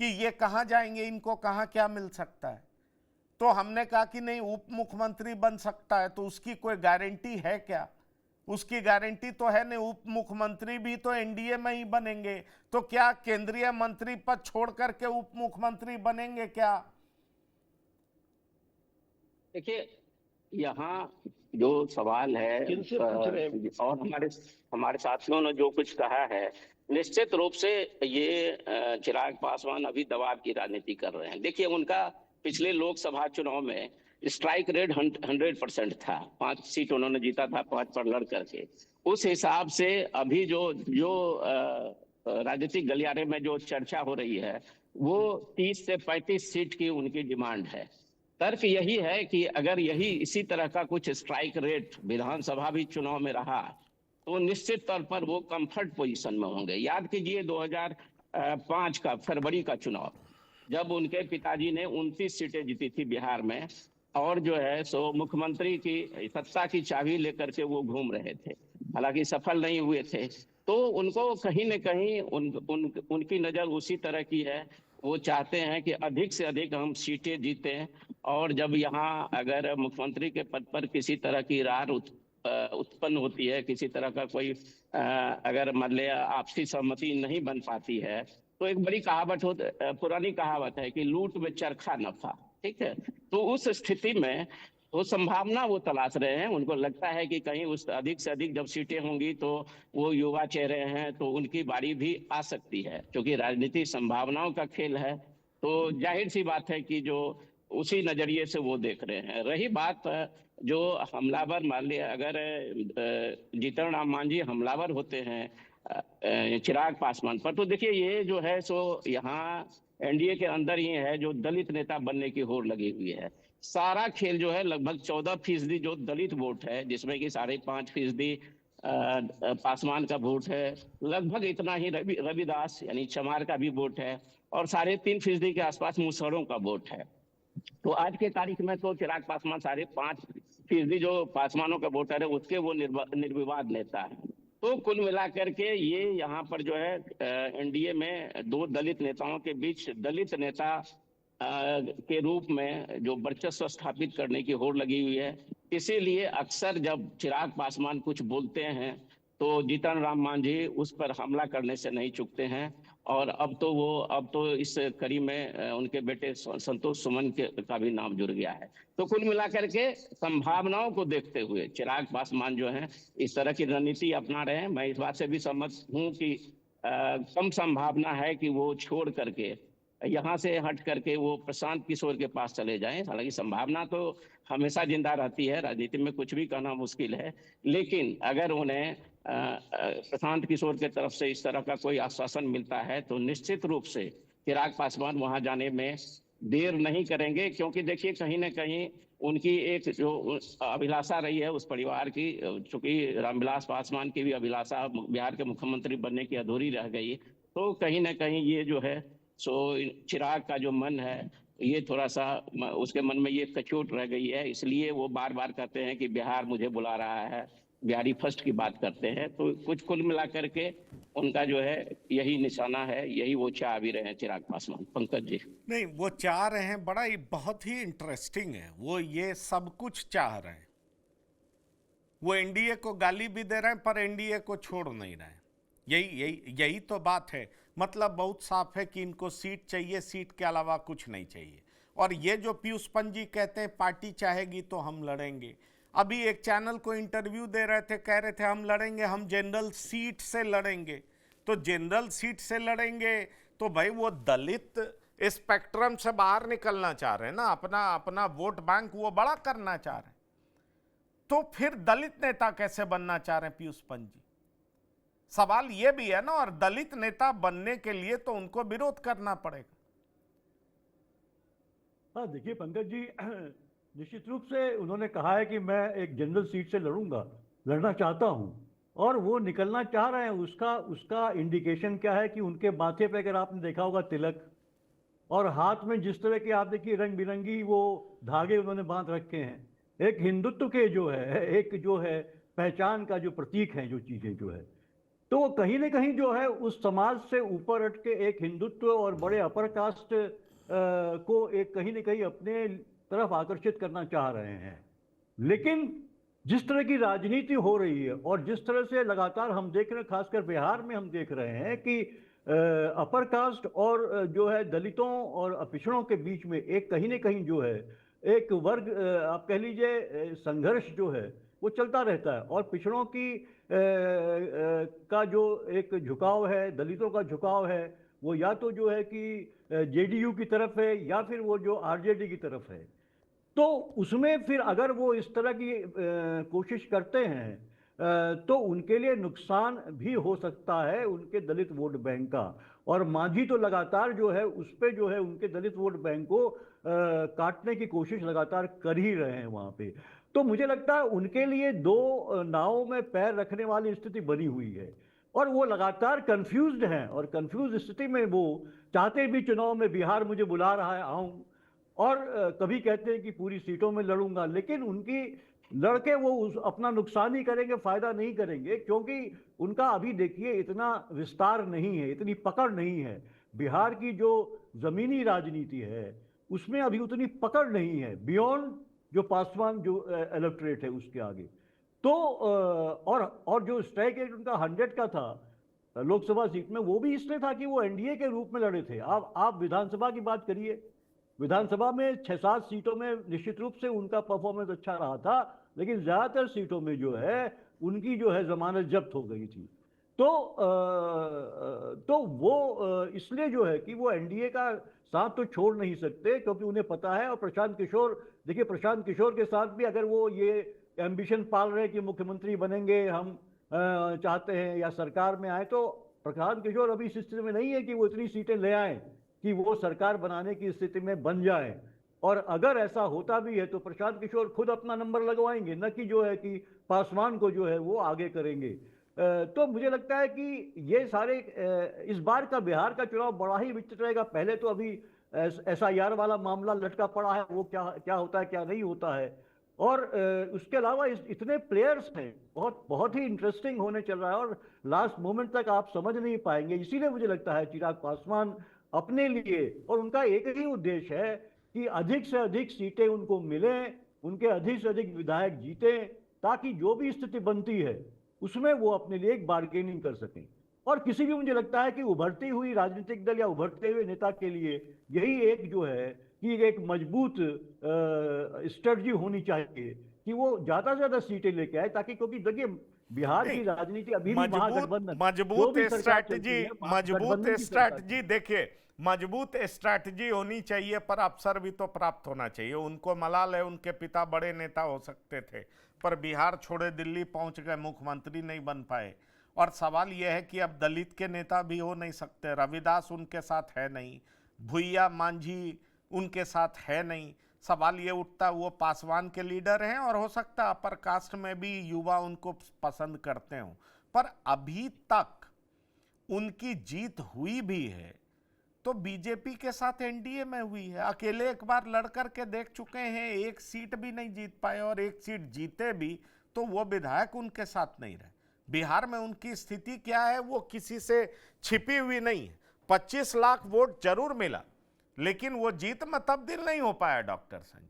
कि ये कहां जाएंगे, इनको कहां क्या मिल सकता है? तो हमने कहा कि नहीं, उप मुख्यमंत्री बन सकता है, तो उसकी कोई गारंटी है क्या? उसकी गारंटी तो है नहीं, उप मुख्यमंत्री भी तो एनडीए में ही बनेंगे, तो क्या केंद्रीय मंत्री पद छोड़ करके उप मुख्यमंत्री बनेंगे क्या? देखिए, यहाँ जो सवाल है और हमारे साथियों ने जो कुछ कहा है, निश्चित रूप से ये चिराग पासवान अभी दबाव की राजनीति कर रहे हैं। देखिए, उनका पिछले लोकसभा चुनाव में स्ट्राइक रेट 100% था, 5 सीट उन्होंने जीता था 5 पर लड़ करके। उस हिसाब से अभी जो राजनीतिक गलियारे में जो चर्चा हो रही है वो 30 से 35 सीट की उनकी डिमांड है। तर्क यही है कि अगर यही इसी तरह का कुछ स्ट्राइक रेट विधानसभा भी चुनाव में रहा तो निश्चित तौर पर वो कंफर्ट पोजीशन में होंगे। याद कीजिए 2005 का फरवरी का चुनाव, जब उनके पिताजी ने 29 सीटें जीती थी बिहार में, और जो है सो मुख्यमंत्री की सत्ता की चाबी लेकर के वो घूम रहे थे, हालांकि सफल नहीं हुए थे। तो उनको कहीं न कहीं उनकी नज़र उसी तरह की है। वो चाहते हैं कि अधिक से अधिक हम सीटें जीतें, और जब यहाँ अगर मुख्यमंत्री के पद पर किसी तरह की रार उत्पन्न होती है, किसी तरह का कोई अगर मान लिय आपसी सहमति नहीं बन पाती है, तो एक बड़ी पुरानी कहावत है कि लूट में चरखा नफा, ठीक है। तो उस स्थिति में वो संभावना वो तलाश रहे हैं। उनको लगता है कि कहीं उस अधिक से अधिक जब सीटें होंगी तो वो युवा चेहरे हैं, तो उनकी बारी भी आ सकती है, क्योंकि राजनीति संभावनाओं का खेल है। तो जाहिर सी बात है कि जो उसी नजरिए से वो देख रहे हैं। रही बात जो हमलावर, मान लिया अगर जीतन राम मांझी हमलावर होते हैं चिराग पासवान पर, तो देखिए ये जो है सो यहाँ एनडीए के अंदर ही है जो दलित नेता बनने की होड़ लगी हुई है। सारा खेल जो है लगभग 14% जो दलित वोट है, जिसमें कि 5.5% पासवान का वोट है, लगभग इतना ही रविदास यानी चमार का भी वोट है, और 3.5% के आसपास मुसहरों का वोट है। तो आज के तारीख में तो चिराग पासवान 5.5% जो पासवानों का वोटर है उसके वो निर्विवाद नेता है। तो कुल मिलाकर के ये यहाँ पर जो है एनडीए में दो दलित नेताओं के बीच दलित नेता के रूप में जो वर्चस्व स्थापित करने की होड़ लगी हुई है। इसीलिए अक्सर जब चिराग पासवान कुछ बोलते हैं तो जीतन राम मांझी उस पर हमला करने से नहीं चूकते हैं, और अब तो इस कड़ी में उनके बेटे संतोष सुमन का भी नाम जुड़ गया है। तो कुल मिलाकर के संभावनाओं को देखते हुए चिराग पासवान जो है इस तरह की रणनीति अपना रहे हैं। मैं इस बात से भी सहमत हूँ कि कम संभावना है कि वो छोड़ करके यहाँ से हट करके वो प्रशांत किशोर के पास चले जाएं। हालांकि संभावना तो हमेशा जिंदा रहती है, राजनीति में कुछ भी कहना मुश्किल है, लेकिन अगर उन्हें प्रशांत किशोर के तरफ से इस तरह का कोई आश्वासन मिलता है तो निश्चित रूप से चिराग पासवान वहां जाने में देर नहीं करेंगे। क्योंकि देखिए कहीं ना कहीं उनकी एक जो अभिलाषा रही है उस परिवार की, चूंकि रामविलास पासवान की भी अभिलाषा बिहार के मुख्यमंत्री बनने की अधूरी रह गई, तो कहीं ना कहीं ये जो है सो चिराग का जो मन है ये थोड़ा सा उसके मन में ये कचोट रह गई है। इसलिए वो बार बार कहते हैं कि बिहार मुझे बुला रहा है, बिहारी फर्स्ट की बात करते हैं। तो कुछ कुल मिलाकर के उनका जो है यही निशाना है, यही वो चाह भी रहे हैं चिराग पासवान। पंकज जी नहीं, वो चाह रहे हैं, बड़ा ही बहुत ही इंटरेस्टिंग है, वो ये सब कुछ चाह रहे हैं। वो एनडीए को गाली भी दे रहे हैं पर एनडीए को छोड़ नहीं रहे हैं। यही तो बात है। मतलब बहुत साफ है कि इनको सीट चाहिए, सीट के अलावा कुछ नहीं चाहिए। और ये जो पीयूष पंजी कहते हैं पार्टी चाहेगी तो हम लड़ेंगे, अभी एक चैनल को इंटरव्यू दे रहे थे, कह रहे थे हम लड़ेंगे, हम जनरल सीट से लड़ेंगे। तो जनरल सीट से लड़ेंगे तो भाई वो दलित स्पेक्ट्रम से बाहर निकलना चाह रहे हैं ना, अपना वोट बैंक वो बड़ा करना चाह रहे हैं। तो फिर दलित नेता कैसे बनना चाह रहे हैं पीयूष पंजी? सवाल यह भी है ना। और दलित नेता बनने के लिए तो उनको विरोध करना पड़ेगा। हाँ देखिए पंकज जी, निश्चित रूप से उन्होंने कहा है कि मैं एक जनरल सीट से लड़ना चाहता हूं, और वो निकलना चाह रहे हैं। उसका इंडिकेशन क्या है कि उनके माथे पे अगर आपने देखा होगा तिलक, और हाथ में जिस तरह के आप देखिए रंग बिरंगी वो धागे उन्होंने बांध रखे हैं, एक हिंदुत्व के जो है, एक जो है पहचान का जो प्रतीक है, जो चीजें जो है, तो वो कहीं ना कहीं जो है उस समाज से ऊपर हट के एक हिंदुत्व और बड़े अपर कास्ट को एक कहीं ना कहीं अपने तरफ आकर्षित करना चाह रहे हैं। लेकिन जिस तरह की राजनीति हो रही है और जिस तरह से लगातार हम देख रहे हैं, खासकर बिहार में हम देख रहे हैं कि अपर कास्ट और जो है दलितों और पिछड़ों के बीच में एक कहीं ना कहीं जो है एक वर्ग आप कह लीजिए संघर्ष जो है वो चलता रहता है। और पिछड़ों की का जो एक झुकाव है, दलितों का झुकाव है, वो या तो जो है कि जेडीयू की तरफ है या फिर वो जो आरजेडी की तरफ है। तो उसमें फिर अगर वो इस तरह की कोशिश करते हैं तो उनके लिए नुकसान भी हो सकता है उनके दलित वोट बैंक का। और मांझी तो लगातार जो है उस पर जो है उनके दलित वोट बैंक को काटने की कोशिश लगातार कर ही रहे हैं वहाँ पे। तो मुझे लगता है उनके लिए दो नावों में पैर रखने वाली स्थिति बनी हुई है, और वो लगातार कंफ्यूज्ड हैं। और कंफ्यूज स्थिति में वो चाहते भी चुनाव में बिहार मुझे बुला रहा है आऊँ, और कभी कहते हैं कि पूरी सीटों में लड़ूंगा, लेकिन उनकी लड़के वो अपना नुकसान ही करेंगे, फायदा नहीं करेंगे, क्योंकि उनका अभी देखिए इतना विस्तार नहीं है, इतनी पकड़ नहीं है। बिहार की जो जमीनी राजनीति है उसमें अभी उतनी पकड़ नहीं है, बियॉन्ड जो पासवान जो इलेक्टोरेट है उसके आगे। तो और जो स्ट्राइक रेट उनका 100 का था लोकसभा सीट में, वो भी इसलिए था कि वो एनडीए के रूप में लड़े थे। आप विधानसभा की बात करिए, विधानसभा में 6-7 सीटों में निश्चित रूप से उनका परफॉर्मेंस अच्छा रहा था, लेकिन ज्यादातर सीटों में जो है उनकी जो है जमानत जब्त हो गई थी। तो वो इसलिए जो है कि वो एनडीए का साथ तो छोड़ नहीं सकते, क्योंकि उन्हें पता है। और प्रशांत किशोर, देखिए प्रशांत किशोर के साथ भी अगर वो ये एम्बिशन पाल रहे हैं कि मुख्यमंत्री बनेंगे हम चाहते हैं या सरकार में आए, तो प्रशांत किशोर अभी इस स्थिति में नहीं है कि वो इतनी सीटें ले आए कि वो सरकार बनाने की स्थिति में बन जाए। और अगर ऐसा होता भी है तो प्रशांत किशोर खुद अपना नंबर लगवाएंगे, न कि जो है कि पासवान को जो है वो आगे करेंगे। तो मुझे लगता है कि ये सारे इस बार का बिहार का चुनाव बड़ा ही विचित्र रहेगा। पहले तो अभी SIR वाला मामला लटका पड़ा है, वो क्या क्या होता है क्या नहीं होता है। और उसके अलावा इतने प्लेयर्स हैं, बहुत ही इंटरेस्टिंग होने चल रहा है, और लास्ट मोमेंट तक आप समझ नहीं पाएंगे। इसीलिए मुझे लगता है चिराग पासवान अपने लिए, और उनका एक ही उद्देश्य है कि अधिक से अधिक सीटें उनको मिलें, उनके अधिक से अधिक विधायक जीतें, ताकि जो भी स्थिति बनती है उसमें वो अपने लिए एक बार्गेनिंग कर सकें। और किसी भी, मुझे लगता है कि उभरती हुई राजनीतिक दल या उभरते हुए नेता के लिए यही एक जो है कि एक मजबूत स्ट्रेटजी होनी चाहिए कि वो ज्यादा से ज्यादा सीटें लेके आए, ताकि, क्योंकि देखिए बिहार की राजनीति अभी भी महागठबंधन, मजबूत स्ट्रैटेजी देखिए, मजबूत स्ट्रैटेजी होनी चाहिए, पर अवसर भी तो प्राप्त होना चाहिए। उनको मलाल है, उनके पिता बड़े नेता हो सकते थे, पर बिहार छोड़े दिल्ली पहुंच गए, मुख्यमंत्री नहीं बन पाए। और सवाल यह है कि अब दलित के नेता भी हो नहीं सकते, रविदास उनके साथ है नहीं, भुइया मांझी उनके साथ है नहीं। सवाल ये उठता वो पासवान के लीडर हैं, और हो सकता है अपर कास्ट में भी युवा उनको पसंद करते हों, पर अभी तक उनकी जीत हुई भी है तो बीजेपी के साथ एनडीए में हुई है। अकेले एक बार लड़ करके देख चुके हैं, एक सीट भी नहीं जीत पाए, और एक सीट जीते भी तो वो विधायक उनके साथ नहीं रहे। बिहार में उनकी स्थिति क्या है वो किसी से छिपी हुई नहीं है। 25 लाख वोट जरूर मिला, लेकिन वो जीत में तब्दील नहीं हो पाया। डॉक्टर संजय,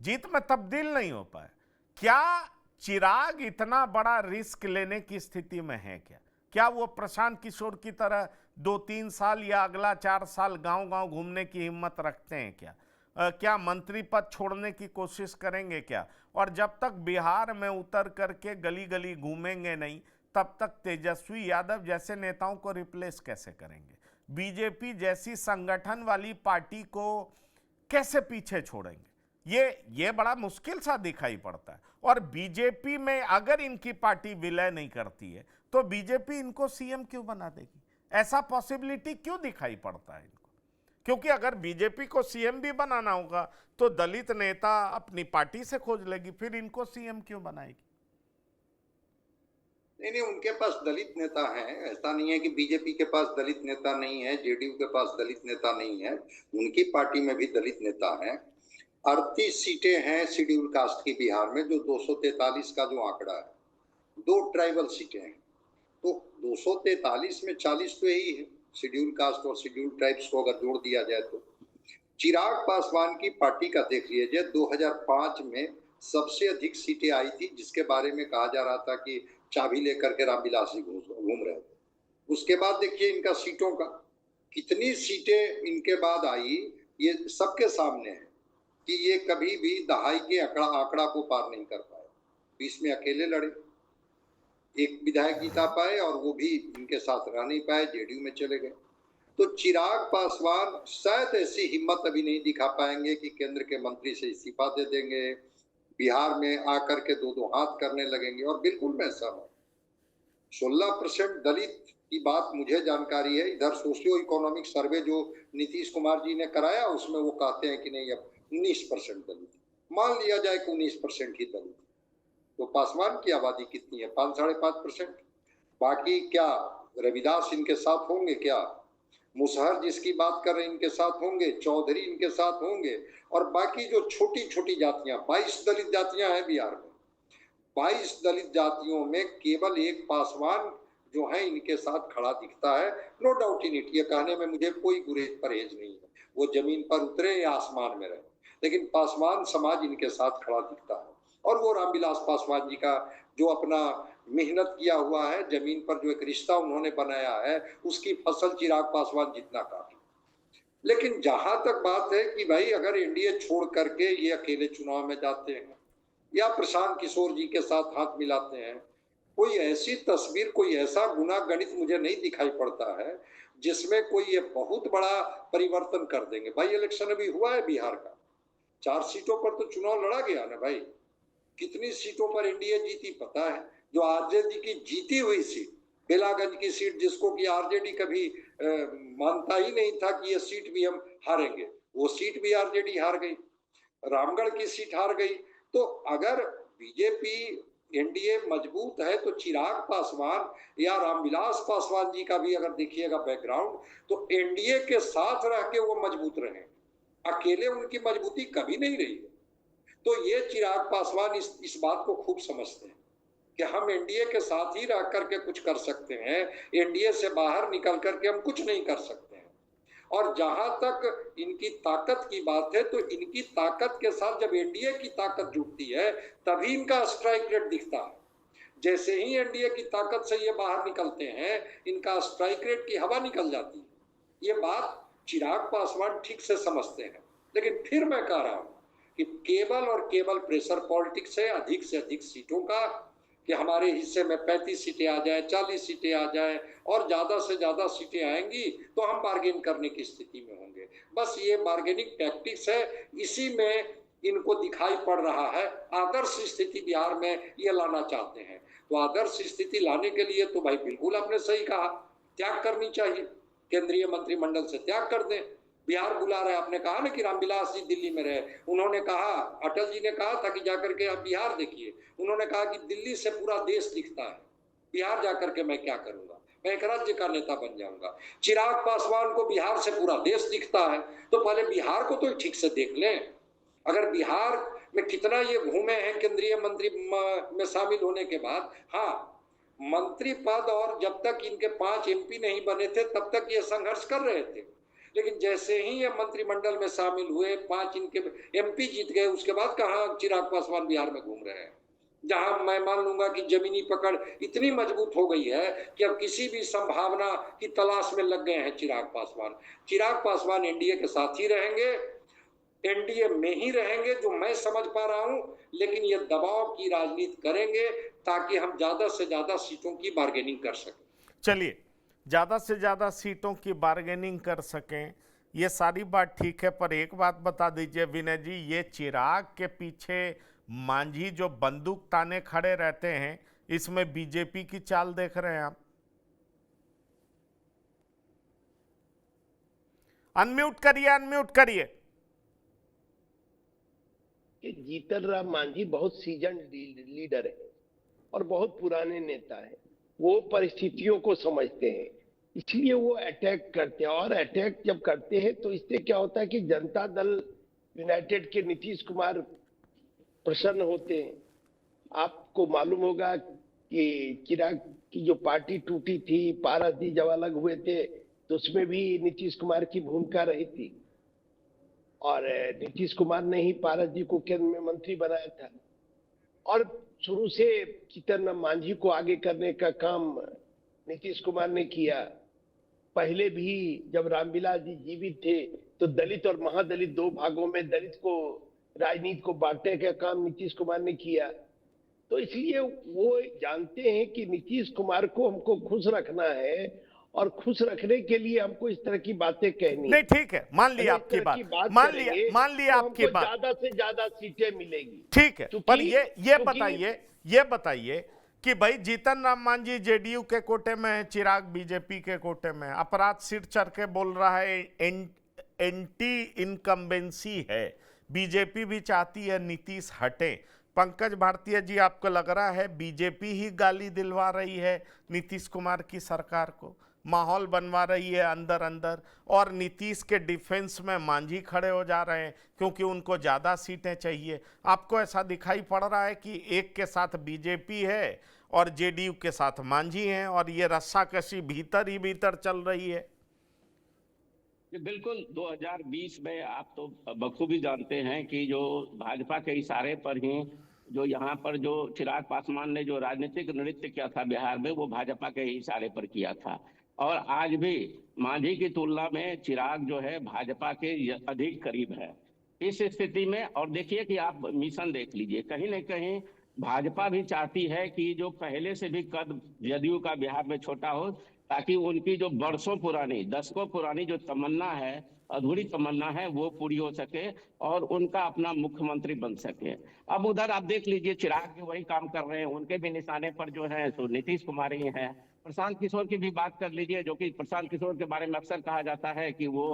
जीत में तब्दील नहीं हो पाया। क्या चिराग इतना बड़ा रिस्क लेने की स्थिति में है? क्या वो प्रशांत किशोर की तरह 2-3 साल या अगला 4 साल गांव-गांव घूमने की हिम्मत रखते हैं? क्या मंत्री पद छोड़ने की कोशिश करेंगे क्या? और जब तक बिहार में उतर करके गली गली घूमेंगे नहीं, तब तक तेजस्वी यादव जैसे नेताओं को रिप्लेस कैसे करेंगे? बीजेपी जैसी संगठन वाली पार्टी को कैसे पीछे छोड़ेंगे? ये बड़ा मुश्किल सा दिखाई पड़ता है। और बीजेपी में अगर इनकी पार्टी विलय नहीं करती है तो बीजेपी इनको सीएम क्यों बना देगी? ऐसा पॉसिबिलिटी क्यों दिखाई पड़ता है इनको? क्योंकि अगर बीजेपी को सीएम भी बनाना होगा तो दलित नेता अपनी पार्टी से खोज लेगी, फिर इनको सीएम क्यों बनाएगी? नहीं, उनके पास दलित नेता हैं। ऐसा नहीं है कि बीजेपी के पास दलित नेता नहीं है, जेडीयू के पास दलित नेता नहीं है। उनकी पार्टी में भी दलित नेता हैं। 38 सीटें हैं शेड्यूल कास्ट की बिहार में, जो 243 का जो आंकड़ा है। 2 ट्राइबल सीटें हैं, तो 243 में 40 तो यही है शेड्यूल कास्ट और शेड्यूल ट्राइब्स को अगर जोड़ दिया जाए तो। चिराग पासवान की पार्टी का देख लीजिए, 2005 में सबसे अधिक सीटें आई थी, जिसके बारे में कहा जा रहा था कि चाबी लेकर के रामविलास जी घूम रहे थे। उसके बाद देखिए इनका सीटों का, कितनी सीटें इनके बाद आई, ये सबके सामने है कि ये कभी भी दहाई के आंकड़ा को पार नहीं कर पाए। 20 में अकेले लड़े, एक विधायक जीता पाए, और वो भी इनके साथ रह नहीं पाए, जेडीयू में चले गए। तो चिराग पासवान शायद ऐसी हिम्मत अभी नहीं दिखा पाएंगे कि केंद्र के मंत्री से इस्तीफा दे देंगे, बिहार में आकर के दो हाथ करने लगेंगे। और बिल्कुल मैं सहमत, 16% दलित की बात मुझे जानकारी है। इधर सोशियो इकोनॉमिक सर्वे जो नीतीश कुमार जी ने कराया, उसमें वो कहते हैं कि नहीं, अब 19% दलित। मान लिया जाए कि 19% ही दलित, तो पासवान की आबादी कितनी है? 5-5.5%। बाकी क्या रविदास इनके साथ होंगे क्या? मुसहर जिसकी बात कर रहे हैं इनके साथ होंगे, चौधरी इनके साथ होंगे, और बाकी जो छोटी छोटी जातियां, 22 दलित जातियां हैं बिहार में, 22 दलित जातियों में केवल एक पासवान जो है इनके साथ खड़ा दिखता है। नो डाउट इन इट, ये कहने में मुझे कोई गुरेज परहेज नहीं है, वो जमीन पर उतरे या आसमान में रहे, लेकिन पासवान समाज इनके साथ खड़ा दिखता है। और वो रामविलास पासवान जी का जो अपना मेहनत किया हुआ है, जमीन पर जो एक रिश्ता उन्होंने बनाया है, उसकी फसल चिराग पासवान जितना काफी। लेकिन जहां तक बात है कि भाई अगर एनडीए छोड़ करके ये अकेले चुनाव में जाते हैं या प्रशांत किशोर जी के साथ हाथ मिलाते हैं, कोई ऐसी तस्वीर, कोई ऐसा गुना गणित मुझे नहीं दिखाई पड़ता है जिसमें कोई ये बहुत बड़ा परिवर्तन कर देंगे। भाई इलेक्शन अभी हुआ है बिहार का, 4 सीटों पर तो चुनाव लड़ा गया ना भाई। कितनी सीटों पर एनडीए जीती पता है? जो आरजेडी की जीती हुई सीट, बेलागंज की सीट, जिसको कि आरजेडी कभी मानता ही नहीं था कि ये सीट भी हम हारेंगे, वो सीट भी आरजेडी हार गई। रामगढ़ की सीट हार गई। तो अगर बीजेपी एनडीए मजबूत है तो चिराग पासवान या रामविलास पासवान जी का भी अगर देखिएगा बैकग्राउंड, तो एनडीए के साथ रह के वो मजबूत रहे, अकेले उनकी मजबूती कभी नहीं रही है। तो ये चिराग पासवान इस बात को खूब समझते हैं कि हम एनडीए के साथ ही रह करके कुछ कर सकते हैं, एनडीए से बाहर निकल करके हम कुछ नहीं कर सकते हैं। और जहां तक इनकी ताकत की बात है, तो इनकी ताकत के साथ जब एनडीए की ताकत जुटती है तभी इनका स्ट्राइक रेट दिखता है। जैसे ही एनडीए की ताकत से ये बाहर निकलते हैं, इनका स्ट्राइक रेट की हवा निकल जाती है। ये बात चिराग पासवान ठीक से समझते हैं। लेकिन फिर मैं कह रहा हूं कि केवल और केवल प्रेशर पॉलिटिक्स से अधिक सीटों का, कि हमारे हिस्से में 35 सीटें आ जाए, 40 सीटें आ जाए, और ज्यादा से ज्यादा सीटें आएंगी तो हम बार्गेन करने की स्थिति में होंगे। बस ये बार्गेनिंग टैक्टिक्स है, इसी में इनको दिखाई पड़ रहा है। आदर्श स्थिति बिहार में ये लाना चाहते हैं, तो आदर्श स्थिति लाने के लिए तो भाई बिल्कुल आपने सही कहा, त्याग करनी चाहिए, केंद्रीय मंत्रिमंडल से त्याग कर दें। बिहार बुला रहे, आपने कहा ना कि रामविलास जी दिल्ली में रहे, उन्होंने कहा, अटल जी ने कहा था कि जाकर के आप बिहार देखिए, उन्होंने कहा कि दिल्ली से पूरा देश दिखता है, बिहार जाकर के मैं क्या करूंगा, मैं एक राज्य का नेता बन जाऊंगा। चिराग पासवान को बिहार से पूरा देश दिखता है, तो पहले बिहार को तो ठीक से देख लें। अगर बिहार में कितना ये घूमे हैं केंद्रीय मंत्री में शामिल होने के बाद, हाँ मंत्री पद, और जब तक इनके 5 एमपी नहीं बने थे तब तक ये संघर्ष कर रहे थे, लेकिन जैसे ही ये मंत्रिमंडल में शामिल हुए, 5 इनके एमपी जीत गए, उसके बाद कहाँ चिराग पासवान बिहार में घूम रहे हैं, जहां मैं मान लूंगा कि जमीनी पकड़ इतनी मजबूत हो गई है कि अब किसी भी संभावना की तलाश में लग गए हैं चिराग पासवान। चिराग पासवान एनडीए के साथ ही रहेंगे, एनडीए में ही रहेंगे, जो मैं समझ पा रहा हूं, लेकिन ये दबाव की राजनीति करेंगे ताकि हम ज्यादा से ज्यादा सीटों की बार्गेनिंग कर सकें। चलिए, ज्यादा से ज्यादा सीटों की बार्गेनिंग कर सकें, ये सारी बात ठीक है, पर एक बात बता दीजिए विनय जी, ये चिराग के पीछे मांझी जो बंदूक ताने खड़े रहते हैं, इसमें बीजेपी की चाल देख रहे हैं आप? अनम्यूट करिए, अनम्यूट करिए। जीतन राम मांझी बहुत सीजन्ड लीडर है और बहुत पुराने नेता है, वो परिस्थितियों को समझते हैं, इसलिए वो अटैक करते हैं। और अटैक जब करते हैं तो इससे क्या होता है कि जनता दल यूनाइटेड के नीतीश कुमार प्रसन्न होते हैं। आपको मालूम होगा कि चिराग की जो पार्टी टूटी थी, पारस जी जब अलग हुए थे, तो उसमें भी नीतीश कुमार की भूमिका रही थी, और नीतीश कुमार ने ही पारस जी को केंद्र में मंत्री बनाया था। और शुरू से जीतन राम मांझी को आगे करने का काम नीतीश कुमार ने किया। पहले भी जब रामविलास जी जीवित थे तो दलित और महादलित 2 भागों में दलित को राजनीति को बांटने का काम नीतीश कुमार ने किया। तो इसलिए वो जानते हैं कि नीतीश कुमार को हमको खुश रखना है, और खुश रखने के लिए हमको इस तरह की बातें कहनी। नहीं ठीक है, मान लिया आपकी बात, मान लिया आपकी बात, ज्यादा से ज्यादा सीटें मिलेगी, ठीक है। पर ये बताइए कि भाई जीतन राम मांझी जेडीयू के कोटे में है, चिराग बीजेपी के कोटे में, अपराध सिर चढ़ के बोल रहा है एंटी इनकम्बेंसी है, बीजेपी भी चाहती है नीतीश हटे। पंकज भारतीय जी, आपको लग रहा है बीजेपी ही गाली दिलवा रही है नीतीश कुमार की सरकार को? माहौल बनवा रही है अंदर अंदर, और नीतीश के डिफेंस में मांझी खड़े हो जा रहे हैं क्योंकि उनको ज़्यादा सीटें चाहिए। आपको ऐसा दिखाई पड़ रहा है कि एक के साथ बीजेपी है और जेडीयू के साथ मांझी हैं, और ये रस्साकशी भीतर ही भीतर चल रही है। बिल्कुल 2020 में आप तो बखूबी जानते हैं कि जो भाजपा के इशारे पर ही जो यहाँ पर जो चिराग पासवान ने जो राजनीतिक नृत्य किया था बिहार में, वो भाजपा के ही इशारे पर किया था। और आज भी मांझी की तुलना में चिराग जो है भाजपा के अधिक करीब है। इस स्थिति में और देखिए कि आप मिशन देख लीजिए, कहीं न कहीं भाजपा भी चाहती है कि जो पहले से भी कद जदयू का बिहार में छोटा हो, ताकि उनकी जो बरसों पुरानी, दशकों पुरानी जो तमन्ना है, अधूरी तमन्ना है, वो पूरी हो सके और उनका अपना मुख्यमंत्री बन सके। अब उधर आप देख लीजिए चिराग भी वही काम कर रहे हैं, उनके भी निशाने पर जो है तो नीतीश कुमार ही है। प्रशांत किशोर की भी बात कर लीजिए, जो कि प्रशांत किशोर के बारे में अक्सर कहा जाता है कि वो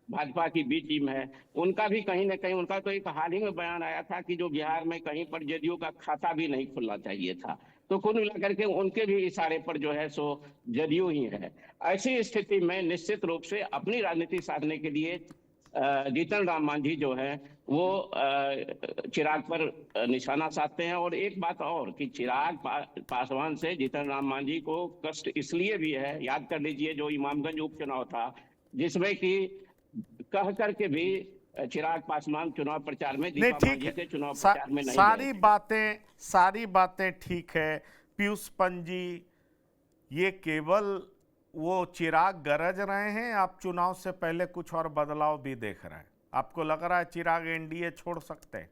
भाजपा की बी टीम है। उनका भी कहीं ना कहीं, उनका तो एक हाल ही में बयान आया था कि जो बिहार में कहीं पर जदयू का खाता भी नहीं खुलना चाहिए था। तो कुल मिलाकर के उनके भी इशारे पर जो है सो जदयू ही है। ऐसी स्थिति में निश्चित रूप से अपनी राजनीति साधने के लिए जीतन राम मांझी जो है वो चिराग पर निशाना साधते हैं। और एक बात और कि चिराग पासवान से जीतन राम मांझी को कष्ट इसलिए भी है, याद कर लीजिए जो इमामगंज उपचुनाव था, जिसमें कि कह करके भी चिराग पासवान चुनाव प्रचार में नहीं, ठीक है, चुनाव प्रचार में नहीं सारी बातें ठीक है पीयूष पंजी, ये केवल वो चिराग गरज रहे हैं, आप चुनाव से पहले कुछ और बदलाव भी देख रहे हैं? आपको लग रहा है चिराग एनडीए छोड़ सकते हैं?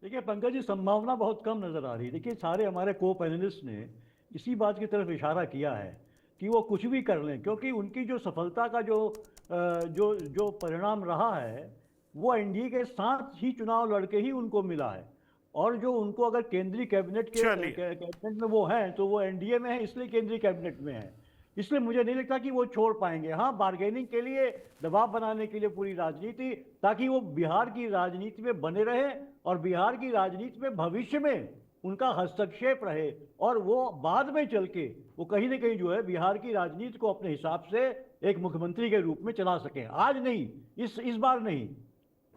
देखिए पंकज जी, संभावना बहुत कम नजर आ रही है। देखिए सारे हमारे को पैनलिस्ट ने इसी बात की तरफ इशारा किया है कि वो कुछ भी कर लें, क्योंकि उनकी जो सफलता का जो परिणाम रहा है वो एनडीए के साथ ही चुनाव लड़के ही उनको मिला है। और जो उनको अगर केंद्रीय कैबिनेट कैबिनेट में वो हैं तो वो एनडीए में है, इसलिए केंद्रीय कैबिनेट में है। इसलिए मुझे नहीं लगता कि वो छोड़ पाएंगे। हाँ, बार्गेनिंग के लिए, दबाव बनाने के लिए पूरी राजनीति, ताकि वो बिहार की राजनीति में बने रहे और बिहार की राजनीति में भविष्य में उनका हस्तक्षेप रहे, और वो बाद में चल के वो कहीं ना कहीं जो है बिहार की राजनीति को अपने हिसाब से एक मुख्यमंत्री के रूप में चला सकें। आज नहीं, इस बार नहीं,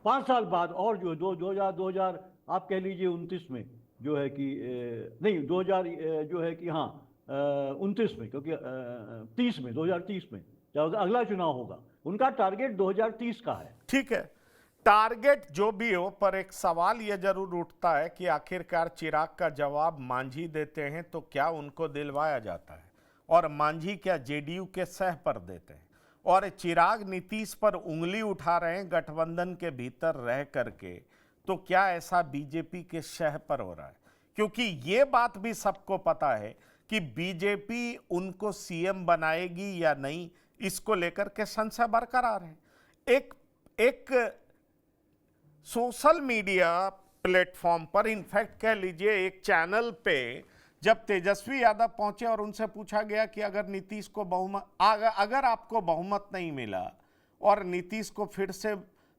5 साल बाद, और जो 2000 आप कह लीजिए 29 में जो है कि नहीं 2000 जो है कि हाँ 29 में, क्योंकि 2030 में जब अगला चुनाव होगा, उनका टारगेट 2030 का है। ठीक है, टारगेट जो भी हो, पर एक सवाल यह जरूर उठता है कि आखिरकार चिराग का जवाब मांझी देते हैं तो क्या उनको दिलवाया जाता है, और मांझी क्या जेडीयू के सह पर देते हैं, और चिराग नीतीश पर उंगली उठा रहे हैं गठबंधन के भीतर रह करके, तो क्या ऐसा बीजेपी के शह पर हो रहा है? क्योंकि ये बात भी सबको पता है कि बीजेपी उनको सीएम बनाएगी या नहीं, इसको लेकर के संशय बरकरार है। एक सोशल मीडिया प्लेटफॉर्म पर, इनफैक्ट कह लीजिए एक चैनल पे, जब तेजस्वी यादव पहुंचे और उनसे पूछा गया कि अगर नीतीश को अगर आपको बहुमत नहीं मिला और नीतीश को फिर से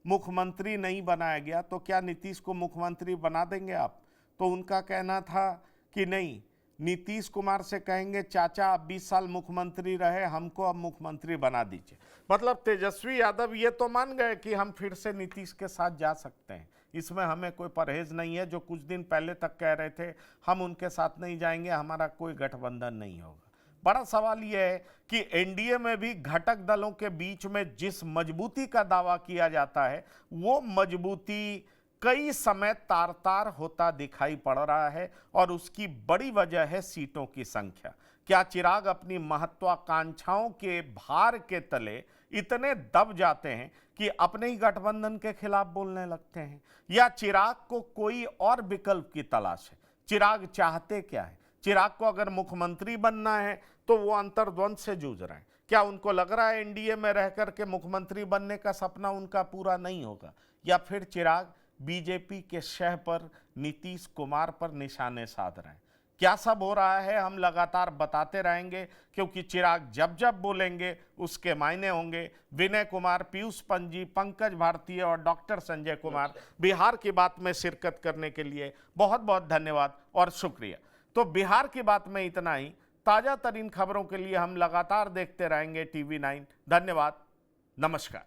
मुख्यमंत्री नहीं बनाया गया तो क्या नीतीश को मुख्यमंत्री बना देंगे आप? तो उनका कहना था कि नहीं, नीतीश कुमार से कहेंगे चाचा आप 20 साल मुख्यमंत्री रहे, हमको अब मुख्यमंत्री बना दीजिए। मतलब तेजस्वी यादव ये तो मान गए कि हम फिर से नीतीश के साथ जा सकते हैं, इसमें हमें कोई परहेज नहीं है। जो कुछ दिन पहले तक कह रहे थे हम उनके साथ नहीं जाएंगे, हमारा कोई गठबंधन नहीं होगा। बड़ा सवाल यह है कि एनडीए में भी घटक दलों के बीच में जिस मजबूती का दावा किया जाता है, वो मजबूती कई समय तार-तार होता दिखाई पड़ रहा है, और उसकी बड़ी वजह है सीटों की संख्या। क्या चिराग अपनी महत्वाकांक्षाओं के भार के तले इतने दब जाते हैं कि अपने ही गठबंधन के खिलाफ बोलने लगते हैं, या चिराग को कोई और विकल्प की तलाश है? चिराग चाहते क्या है? चिराग को अगर मुख्यमंत्री बनना है तो वो अंतर्द्वंद से जूझ रहे हैं। क्या उनको लग रहा है एनडीए में रह करके मुख्यमंत्री बनने का सपना उनका पूरा नहीं होगा, या फिर चिराग बीजेपी के शह पर, नीतीश कुमार पर निशाने साध रहे हैं? क्या सब हो रहा है हम लगातार बताते रहेंगे, क्योंकि चिराग जब जब बोलेंगे उसके मायने होंगे। विनय कुमार, पीयूष पंजी, पंकज भारतीय और डॉक्टर संजय कुमार, बिहार की बात में शिरकत करने के लिए बहुत बहुत धन्यवाद और शुक्रिया। तो बिहार की बात में इतना ही। ताजा तरीन खबरों के लिए हम लगातार देखते रहेंगे TV9। धन्यवाद, नमस्कार।